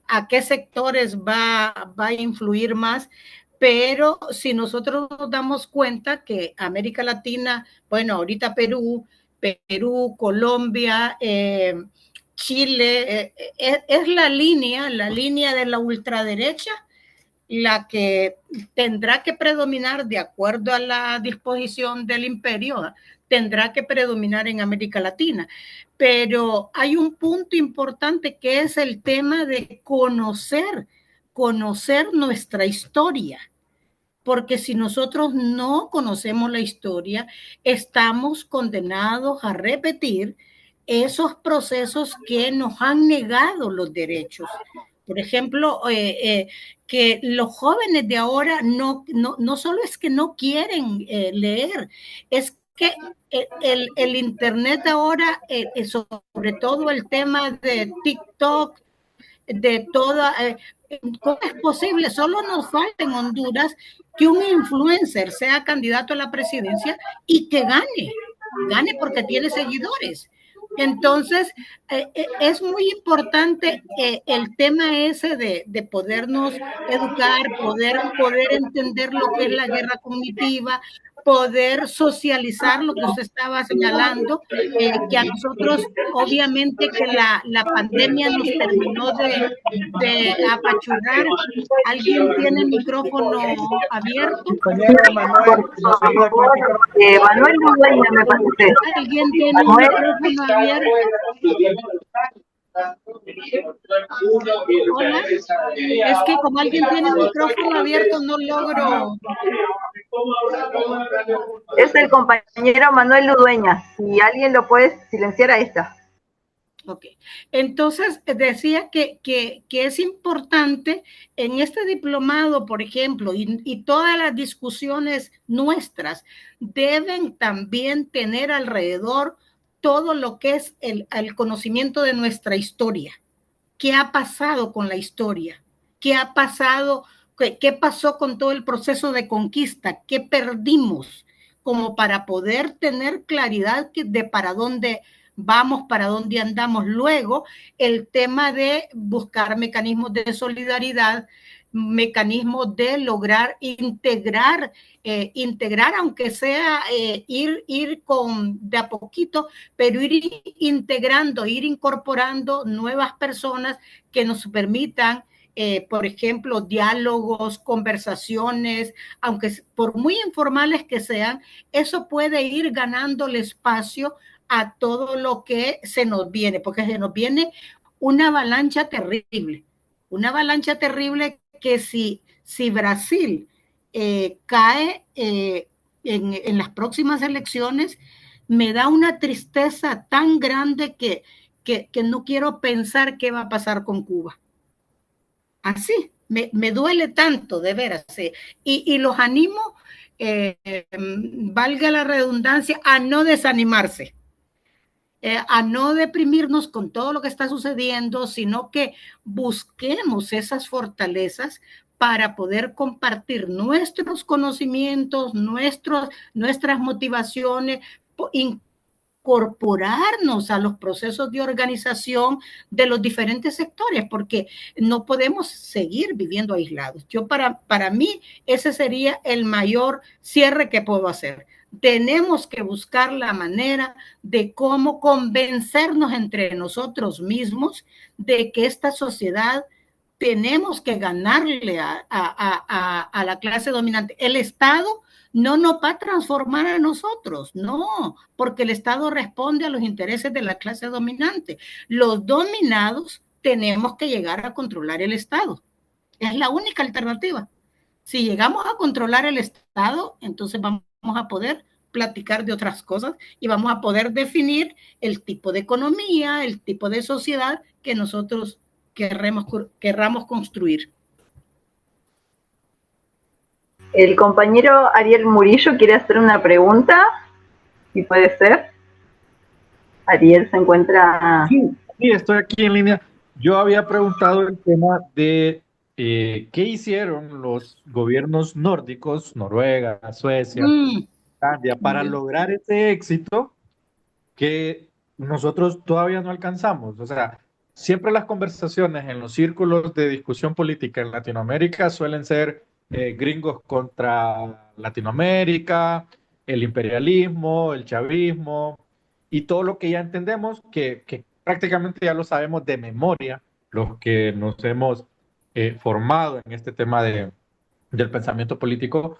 a qué sectores va a influir más, pero si nosotros nos damos cuenta que América Latina, bueno, ahorita Perú, Colombia, Chile, es la línea de la ultraderecha la que tendrá que predominar de acuerdo a la disposición del imperio, tendrá que predominar en América Latina. Pero hay un punto importante que es el tema de conocer nuestra historia. Porque si nosotros no conocemos la historia, estamos condenados a repetir esos procesos que nos han negado los derechos. Por ejemplo, que los jóvenes de ahora no solo es que no quieren leer, es que el Internet ahora, sobre todo el tema de TikTok, de toda... ¿Cómo es posible? Solo nos falta en Honduras que un influencer sea candidato a la presidencia y que gane porque tiene seguidores. Entonces, es muy importante el tema ese de podernos educar, poder entender lo que es la guerra cognitiva, poder socializar lo que usted estaba señalando, que a nosotros, obviamente, que la pandemia nos terminó de apachurrar. ¿Alguien tiene el micrófono abierto? Por favor, Manuel Ludueña, me parece. ¿Alguien tiene el micrófono abierto? Hola. Es que como alguien tiene el micrófono abierto, no logro. Es el compañero Manuel Ludueña. Si alguien lo puede silenciar, ahí está. Ok, entonces decía que es importante en este diplomado, por ejemplo, y todas las discusiones nuestras deben también tener alrededor todo lo que es el conocimiento de nuestra historia. ¿Qué ha pasado con la historia? ¿Qué ha pasado? ¿Qué pasó con todo el proceso de conquista? ¿Qué perdimos? Como para poder tener claridad de para dónde vamos, para dónde andamos. Luego, el tema de buscar mecanismos de solidaridad, mecanismos de lograr integrar, aunque sea ir con de a poquito, pero ir integrando, ir incorporando nuevas personas que nos permitan, por ejemplo, diálogos, conversaciones, aunque por muy informales que sean, eso puede ir ganando el espacio a todo lo que se nos viene, porque se nos viene una avalancha terrible que si Brasil cae en las próximas elecciones, me da una tristeza tan grande que no quiero pensar qué va a pasar con Cuba. Así, me duele tanto, de veras. Y los animo, valga la redundancia, a no desanimarse. A no deprimirnos con todo lo que está sucediendo, sino que busquemos esas fortalezas para poder compartir nuestros conocimientos, nuestras motivaciones, incorporarnos a los procesos de organización de los diferentes sectores, porque no podemos seguir viviendo aislados. Para mí, ese sería el mayor cierre que puedo hacer. Tenemos que buscar la manera de cómo convencernos entre nosotros mismos de que esta sociedad tenemos que ganarle a la clase dominante. El Estado no nos va a transformar a nosotros, no, porque el Estado responde a los intereses de la clase dominante. Los dominados tenemos que llegar a controlar el Estado. Es la única alternativa. Si llegamos a controlar el Estado, entonces vamos a poder platicar de otras cosas y vamos a poder definir el tipo de economía, el tipo de sociedad que nosotros querramos construir. El compañero Ariel Murillo quiere hacer una pregunta, si puede ser. Ariel se encuentra... Sí, estoy aquí en línea. Yo había preguntado el tema de qué hicieron los gobiernos nórdicos, Noruega, Suecia, Finlandia, para lograr ese éxito que nosotros todavía no alcanzamos. O sea, siempre las conversaciones en los círculos de discusión política en Latinoamérica suelen ser gringos contra Latinoamérica, el imperialismo, el chavismo y todo lo que ya entendemos, que prácticamente ya lo sabemos de memoria, los que nos hemos formado en este tema del pensamiento político.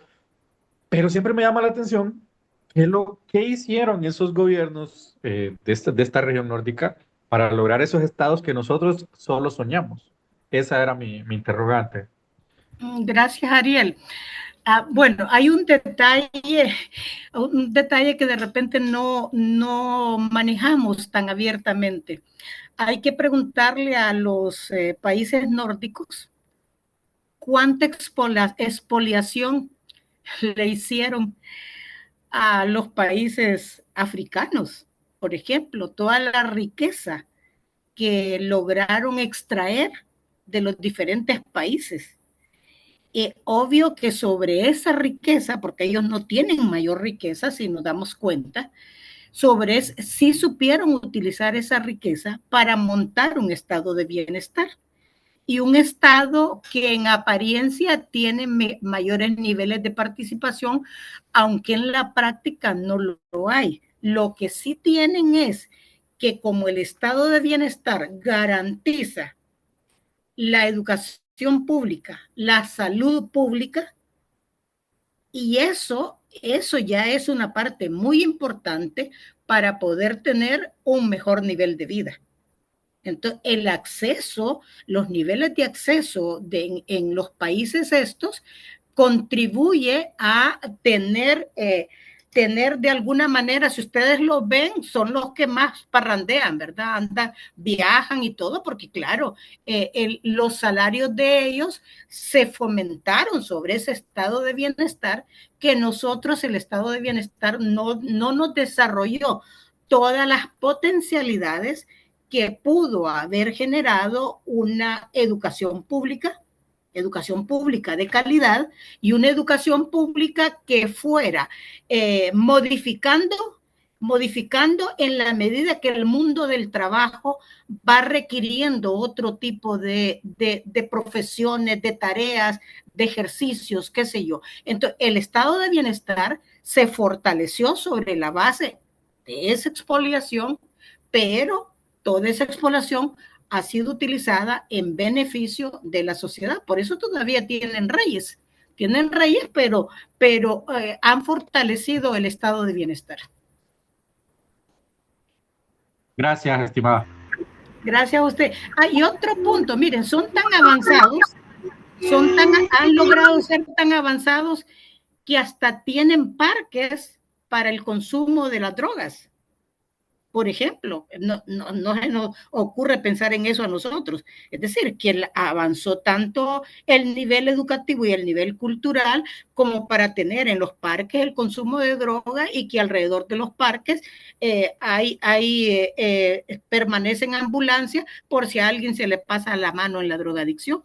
Pero siempre me llama la atención qué hicieron esos gobiernos de esta región nórdica para lograr esos estados que nosotros solo soñamos. Esa era mi interrogante. Gracias, Ariel. Bueno, hay un detalle que de repente no manejamos tan abiertamente. Hay que preguntarle a los países nórdicos cuánta expoliación le hicieron a los países africanos, por ejemplo, toda la riqueza que lograron extraer de los diferentes países. Obvio que sobre esa riqueza, porque ellos no tienen mayor riqueza, si nos damos cuenta, sí supieron utilizar esa riqueza para montar un estado de bienestar y un estado que en apariencia tiene mayores niveles de participación, aunque en la práctica no lo hay. Lo que sí tienen es que como el estado de bienestar garantiza la educación pública, la salud pública, y eso ya es una parte muy importante para poder tener un mejor nivel de vida. Entonces, el acceso, los niveles de acceso en los países estos contribuye a tener de alguna manera, si ustedes lo ven, son los que más parrandean, ¿verdad? Andan, viajan y todo, porque claro, los salarios de ellos se fomentaron sobre ese estado de bienestar que nosotros, el estado de bienestar, no nos desarrolló todas las potencialidades que pudo haber generado una educación pública de calidad y una educación pública que fuera modificando en la medida que el mundo del trabajo va requiriendo otro tipo de profesiones, de tareas, de ejercicios, qué sé yo. Entonces, el estado de bienestar se fortaleció sobre la base de esa expoliación, pero toda esa expoliación ha sido utilizada en beneficio de la sociedad. Por eso todavía tienen reyes, pero han fortalecido el estado de bienestar. Gracias, estimada. Gracias a usted. Y otro punto, miren, son tan avanzados, han logrado ser tan avanzados que hasta tienen parques para el consumo de las drogas. Por ejemplo, no nos ocurre pensar en eso a nosotros. Es decir, que avanzó tanto el nivel educativo y el nivel cultural como para tener en los parques el consumo de droga y que alrededor de los parques permanecen ambulancias por si a alguien se le pasa la mano en la drogadicción.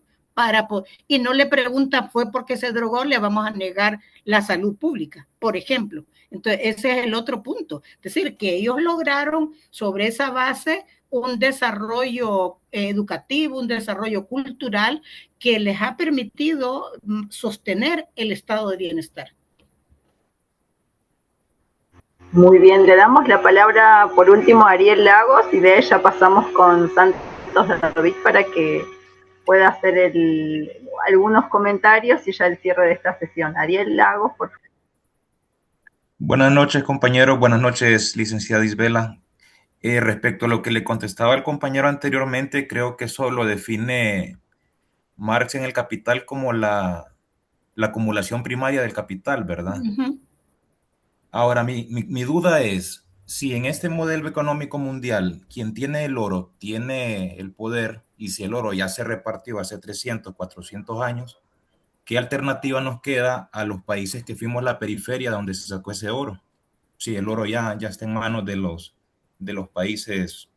Y no le preguntan, ¿fue porque se drogó? Le vamos a negar la salud pública, por ejemplo. Entonces, ese es el otro punto. Es decir, que ellos lograron sobre esa base un desarrollo educativo, un desarrollo cultural que les ha permitido sostener el estado de bienestar. Muy bien, le damos la palabra por último a Ariel Lagos y de ella pasamos con Santos David para que pueda hacer algunos comentarios y ya el cierre de esta sesión. Ariel Lagos, por favor. Buenas noches, compañeros. Buenas noches, licenciada Isabela. Respecto a lo que le contestaba el compañero anteriormente, creo que eso lo define Marx en El Capital como la acumulación primaria del capital, ¿verdad? Uh-huh. Ahora, mi duda es, si en este modelo económico mundial, quien tiene el oro tiene el poder, y si el oro ya se repartió hace 300, 400 años, ¿qué alternativa nos queda a los países que fuimos la periferia donde se sacó ese oro? Si el oro ya está en manos de los países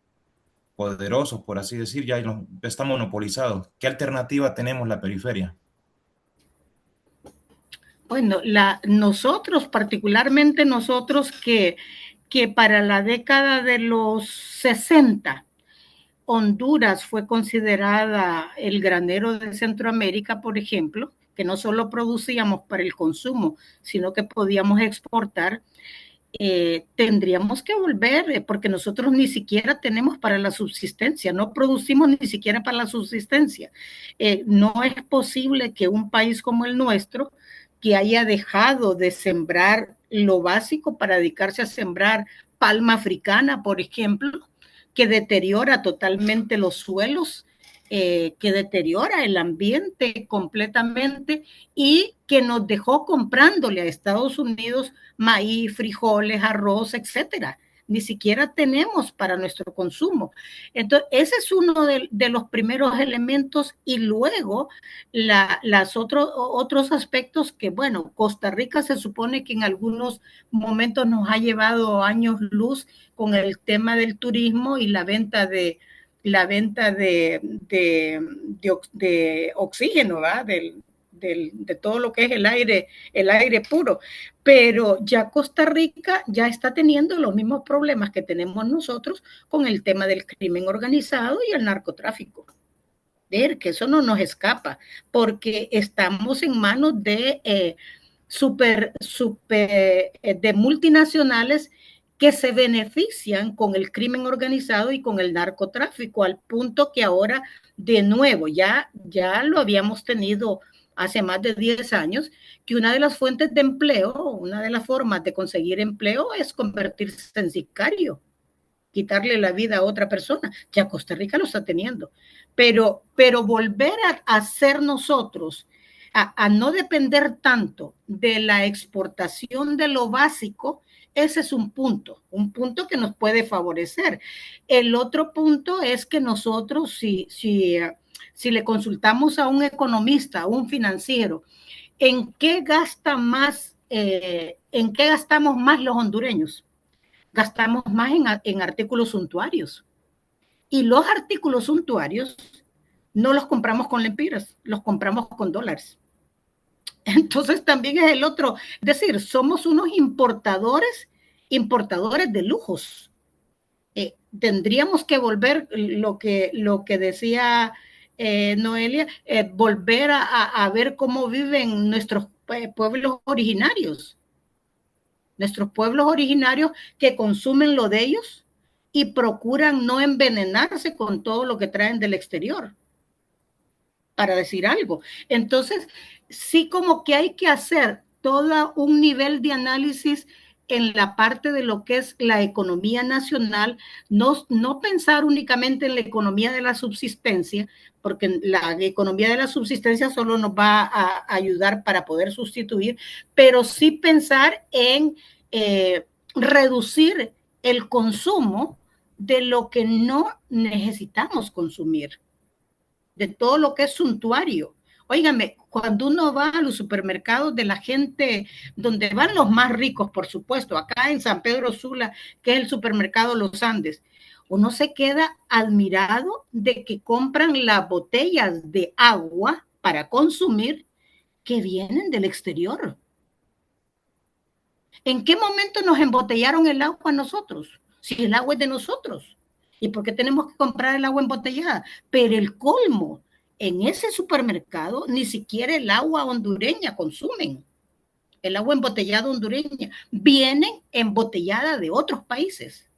poderosos, por así decir, ya está monopolizado. ¿Qué alternativa tenemos la periferia? Bueno, nosotros, particularmente nosotros que para la década de los 60 Honduras fue considerada el granero de Centroamérica, por ejemplo, que no solo producíamos para el consumo, sino que podíamos exportar, tendríamos que volver, porque nosotros ni siquiera tenemos para la subsistencia, no producimos ni siquiera para la subsistencia. No es posible que un país como el nuestro, que haya dejado de sembrar lo básico para dedicarse a sembrar palma africana, por ejemplo, que deteriora totalmente los suelos, que deteriora el ambiente completamente y que nos dejó comprándole a Estados Unidos maíz, frijoles, arroz, etcétera. Ni siquiera tenemos para nuestro consumo. Entonces, ese es uno de los primeros elementos y luego otros aspectos que, bueno, Costa Rica se supone que en algunos momentos nos ha llevado años luz con el tema del turismo y la venta de oxígeno, ¿verdad? De todo lo que es el aire puro, pero ya Costa Rica ya está teniendo los mismos problemas que tenemos nosotros con el tema del crimen organizado y el narcotráfico. Ver que eso no nos escapa, porque estamos en manos de de multinacionales que se benefician con el crimen organizado y con el narcotráfico, al punto que ahora, de nuevo, ya lo habíamos tenido hace más de 10 años, que una de las fuentes de empleo, una de las formas de conseguir empleo es convertirse en sicario, quitarle la vida a otra persona. Ya Costa Rica lo está teniendo. Pero volver a ser nosotros, a no depender tanto de la exportación de lo básico, ese es un punto que nos puede favorecer. El otro punto es que nosotros, si le consultamos a un economista, a un financiero, ¿en qué gastamos más los hondureños? Gastamos más en artículos suntuarios. Y los artículos suntuarios no los compramos con lempiras, los compramos con dólares. Entonces también es el otro, es decir, somos unos importadores de lujos. Tendríamos que volver, lo que decía Noelia, volver a ver cómo viven nuestros pueblos originarios. Nuestros pueblos originarios que consumen lo de ellos y procuran no envenenarse con todo lo que traen del exterior, para decir algo. Entonces, sí, como que hay que hacer todo un nivel de análisis en la parte de lo que es la economía nacional, no pensar únicamente en la economía de la subsistencia, porque la economía de la subsistencia solo nos va a ayudar para poder sustituir, pero sí pensar en reducir el consumo de lo que no necesitamos consumir, de todo lo que es suntuario. Óigame, cuando uno va a los supermercados de la gente, donde van los más ricos, por supuesto, acá en San Pedro Sula, que es el supermercado Los Andes, uno se queda admirado de que compran las botellas de agua para consumir que vienen del exterior. ¿En qué momento nos embotellaron el agua a nosotros? Si el agua es de nosotros. ¿Y por qué tenemos que comprar el agua embotellada? Pero el colmo, en ese supermercado ni siquiera el agua hondureña consumen. El agua embotellada hondureña viene embotellada de otros países.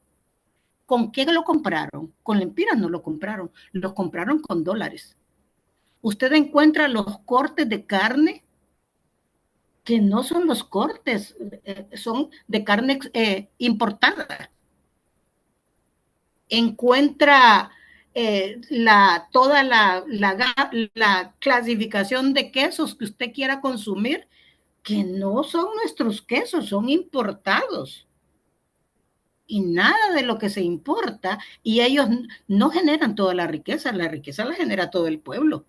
¿Con qué lo compraron? Con lempiras no lo compraron con dólares. Usted encuentra los cortes de carne que no son los cortes, son de carne importada. Encuentra toda la clasificación de quesos que usted quiera consumir, que no son nuestros quesos, son importados. Y nada de lo que se importa, y ellos no generan toda la riqueza la genera todo el pueblo.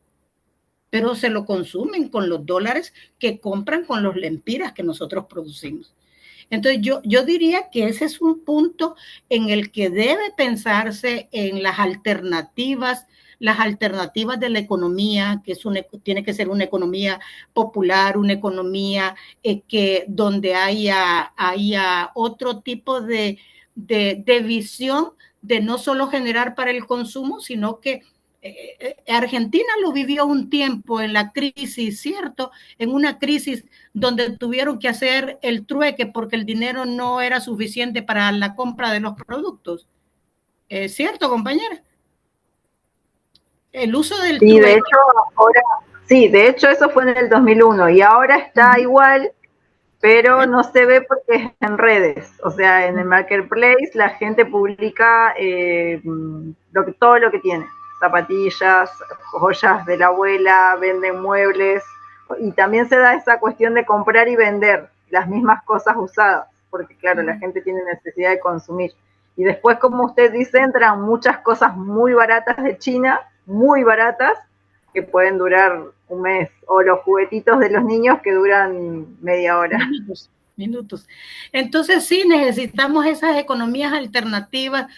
Pero se lo consumen con los dólares que compran con los lempiras que nosotros producimos. Entonces yo diría que ese es un punto en el que debe pensarse en las alternativas de la economía, que tiene que ser una economía popular, una economía donde haya otro tipo de visión de no solo generar para el consumo, sino que Argentina lo vivió un tiempo en la crisis, ¿cierto? En una crisis donde tuvieron que hacer el trueque porque el dinero no era suficiente para la compra de los productos. ¿Cierto, compañera? El uso del sí, trueque. de hecho, ahora, sí, de hecho eso fue en el 2001 y ahora está igual, pero no se ve porque es en redes. O sea, en el marketplace la gente publica todo lo que tiene. Zapatillas, joyas de la abuela, venden muebles. Y también se da esa cuestión de comprar y vender las mismas cosas usadas, porque claro, la gente tiene necesidad de consumir. Y después, como usted dice, entran muchas cosas muy baratas de China, muy baratas, que pueden durar un mes, o los juguetitos de los niños que duran media hora. Minutos. Entonces sí, necesitamos esas economías alternativas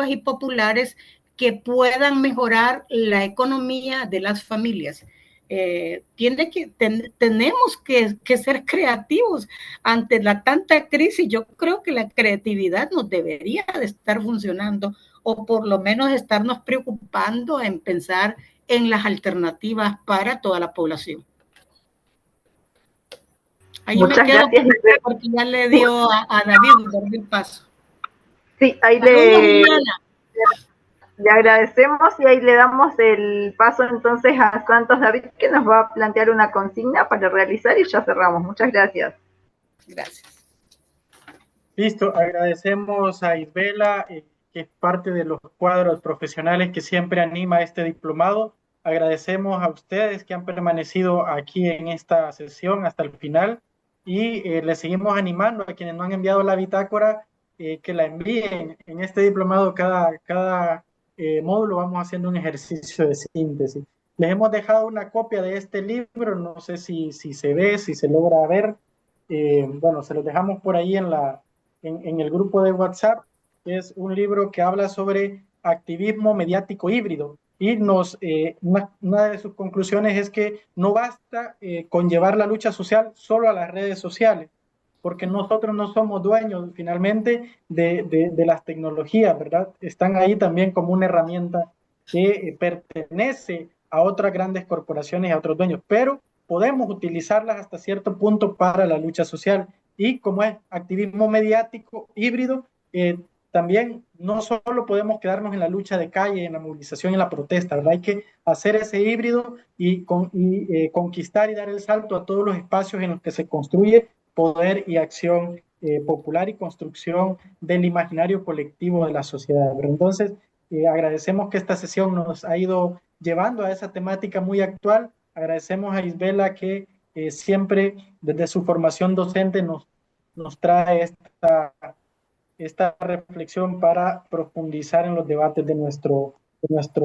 y populares que puedan mejorar la economía de las familias. Tenemos que ser creativos ante la tanta crisis. Yo creo que la creatividad nos debería de estar funcionando, o por lo menos estarnos preocupando en pensar en las alternativas para toda la población. Ahí muchas me quedo gracias, porque ya le dio a David el paso. Sí, ahí le agradecemos y ahí le damos el paso entonces a Santos David, que nos va a plantear una consigna para realizar y ya cerramos. Muchas gracias. Gracias. Listo, agradecemos a Isbela, que es parte de los cuadros profesionales que siempre anima este diplomado. Agradecemos a ustedes que han permanecido aquí en esta sesión hasta el final y les seguimos animando a quienes no han enviado la bitácora que la envíen. En este diplomado cada módulo vamos haciendo un ejercicio de síntesis. Les hemos dejado una copia de este libro, no sé si se ve, si se logra ver. Bueno, se los dejamos por ahí en el grupo de WhatsApp. Es un libro que habla sobre activismo mediático híbrido y una de sus conclusiones es que no basta con llevar la lucha social solo a las redes sociales, porque nosotros no somos dueños finalmente de las tecnologías, ¿verdad? Están ahí también como una herramienta que pertenece a otras grandes corporaciones y a otros dueños, pero podemos utilizarlas hasta cierto punto para la lucha social. Y como es activismo mediático híbrido, también no solo podemos quedarnos en la lucha de calle, en la movilización y en la protesta, ¿verdad? Hay que hacer ese híbrido y conquistar y dar el salto a todos los espacios en los que se construye poder y acción popular y construcción del imaginario colectivo de la sociedad. Pero entonces, agradecemos que esta sesión nos ha ido llevando a esa temática muy actual. Agradecemos a Isbela que siempre desde su formación docente nos trae esta reflexión para profundizar en los debates de nuestro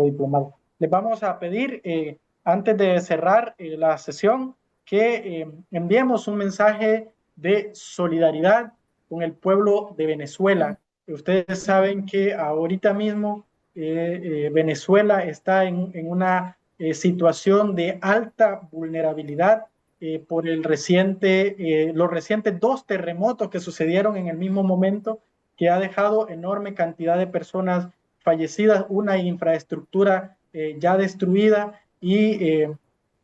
diplomado. Les vamos a pedir, antes de cerrar la sesión, que enviemos un mensaje de solidaridad con el pueblo de Venezuela. Ustedes saben que ahorita mismo Venezuela está en una situación de alta vulnerabilidad por los recientes 2 terremotos que sucedieron en el mismo momento, que ha dejado enorme cantidad de personas fallecidas, una infraestructura ya destruida y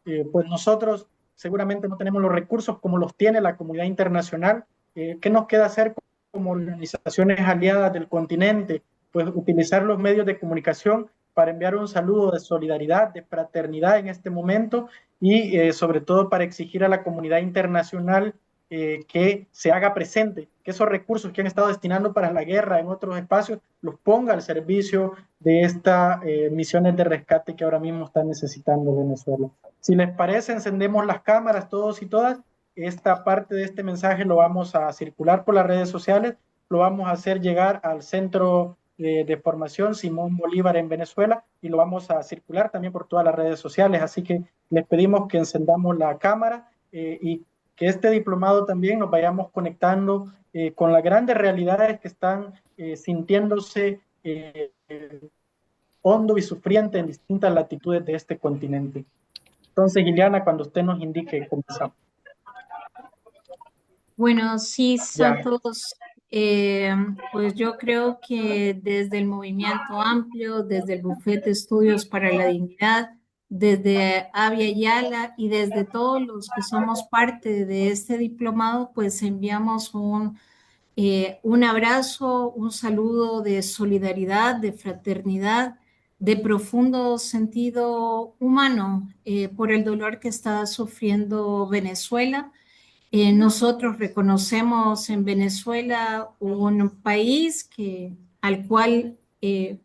pues nosotros seguramente no tenemos los recursos como los tiene la comunidad internacional. ¿Qué nos queda hacer como organizaciones aliadas del continente? Pues utilizar los medios de comunicación para enviar un saludo de solidaridad, de fraternidad en este momento y sobre todo para exigir a la comunidad internacional que se haga presente, que esos recursos que han estado destinando para la guerra en otros espacios los ponga al servicio de estas misiones de rescate que ahora mismo están necesitando Venezuela. Si les parece, encendemos las cámaras todos y todas. Esta parte de este mensaje lo vamos a circular por las redes sociales, lo vamos a hacer llegar al Centro de Formación Simón Bolívar en Venezuela y lo vamos a circular también por todas las redes sociales. Así que les pedimos que encendamos la cámara y que este diplomado también nos vayamos conectando con las grandes realidades que están sintiéndose hondo y sufriente en distintas latitudes de este continente. Entonces, Giliana, cuando usted nos indique, comenzamos. Bueno, sí, Santos, Pues yo creo que desde el Movimiento Amplio, desde el Bufete de Estudios para la Dignidad, desde Avia Yala y desde todos los que somos parte de este diplomado, pues enviamos un abrazo, un saludo de solidaridad, de fraternidad, de profundo sentido humano por el dolor que está sufriendo Venezuela. Nosotros reconocemos en Venezuela un país al cual,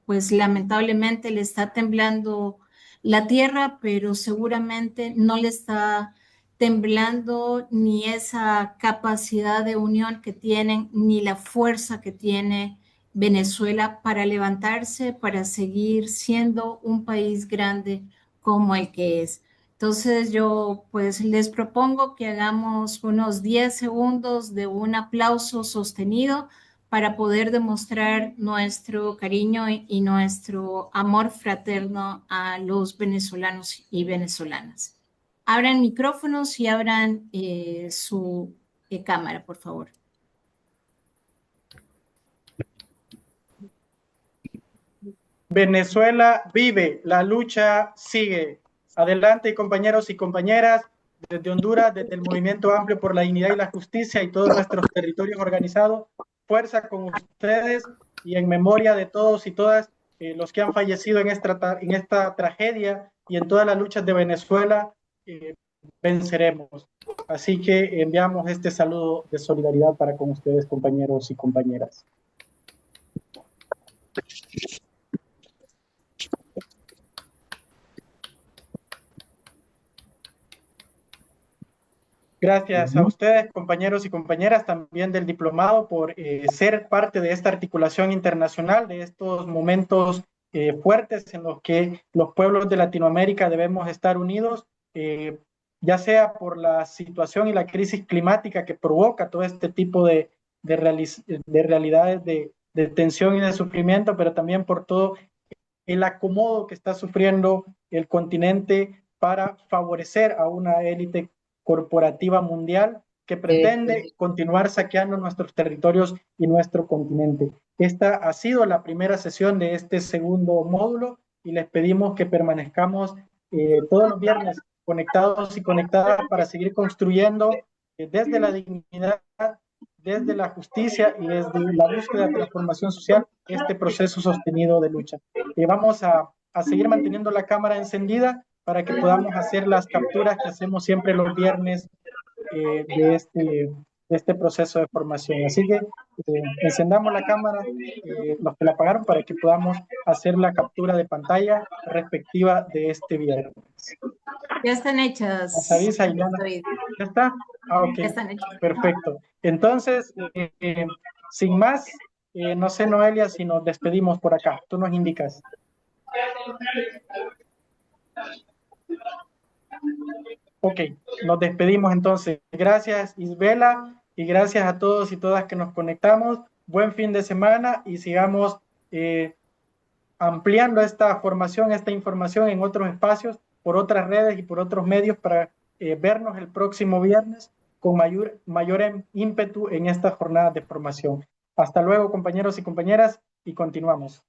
pues lamentablemente le está temblando la tierra, pero seguramente no le está temblando ni esa capacidad de unión que tienen, ni la fuerza que tiene Venezuela para levantarse, para seguir siendo un país grande como el que es. Entonces yo pues les propongo que hagamos unos 10 segundos de un aplauso sostenido para poder demostrar nuestro cariño y nuestro amor fraterno a los venezolanos y venezolanas. Abran micrófonos y abran su cámara, por favor. Venezuela vive, la lucha sigue. Adelante, compañeros y compañeras, desde Honduras, desde el Movimiento Amplio por la Dignidad y la Justicia y todos nuestros territorios organizados, fuerza con ustedes y en memoria de todos y todas los que han fallecido en esta tragedia y en todas las luchas de Venezuela, venceremos. Así que enviamos este saludo de solidaridad para con ustedes, compañeros y compañeras. Gracias a ustedes, compañeros y compañeras, también del diplomado, por ser parte de esta articulación internacional, de estos momentos fuertes en los que los pueblos de Latinoamérica debemos estar unidos, ya sea por la situación y la crisis climática que provoca todo este tipo de realidades de tensión y de sufrimiento, pero también por todo el acomodo que está sufriendo el continente para favorecer a una élite corporativa mundial que pretende continuar saqueando nuestros territorios y nuestro continente. Esta ha sido la primera sesión de este segundo módulo y les pedimos que permanezcamos todos los viernes conectados y conectadas para seguir construyendo desde la dignidad, desde la justicia y desde la búsqueda de transformación social este proceso sostenido de lucha. Vamos a seguir manteniendo la cámara encendida para que podamos hacer las capturas que hacemos siempre los viernes de este proceso de formación. Así que encendamos la cámara, los que la apagaron, para que podamos hacer la captura de pantalla respectiva de este viernes. Ya están hechas. ¿Nos avisa, Ilana? ¿Ya está? Ah, ok. Ya están hechas. Perfecto. Entonces, sin más, no sé, Noelia, si nos despedimos por acá. Tú nos indicas. Ok, nos despedimos entonces. Gracias, Isabela, y gracias a todos y todas que nos conectamos. Buen fin de semana y sigamos ampliando esta formación, esta información en otros espacios, por otras redes y por otros medios para vernos el próximo viernes con mayor ímpetu en esta jornada de formación. Hasta luego, compañeros y compañeras, y continuamos.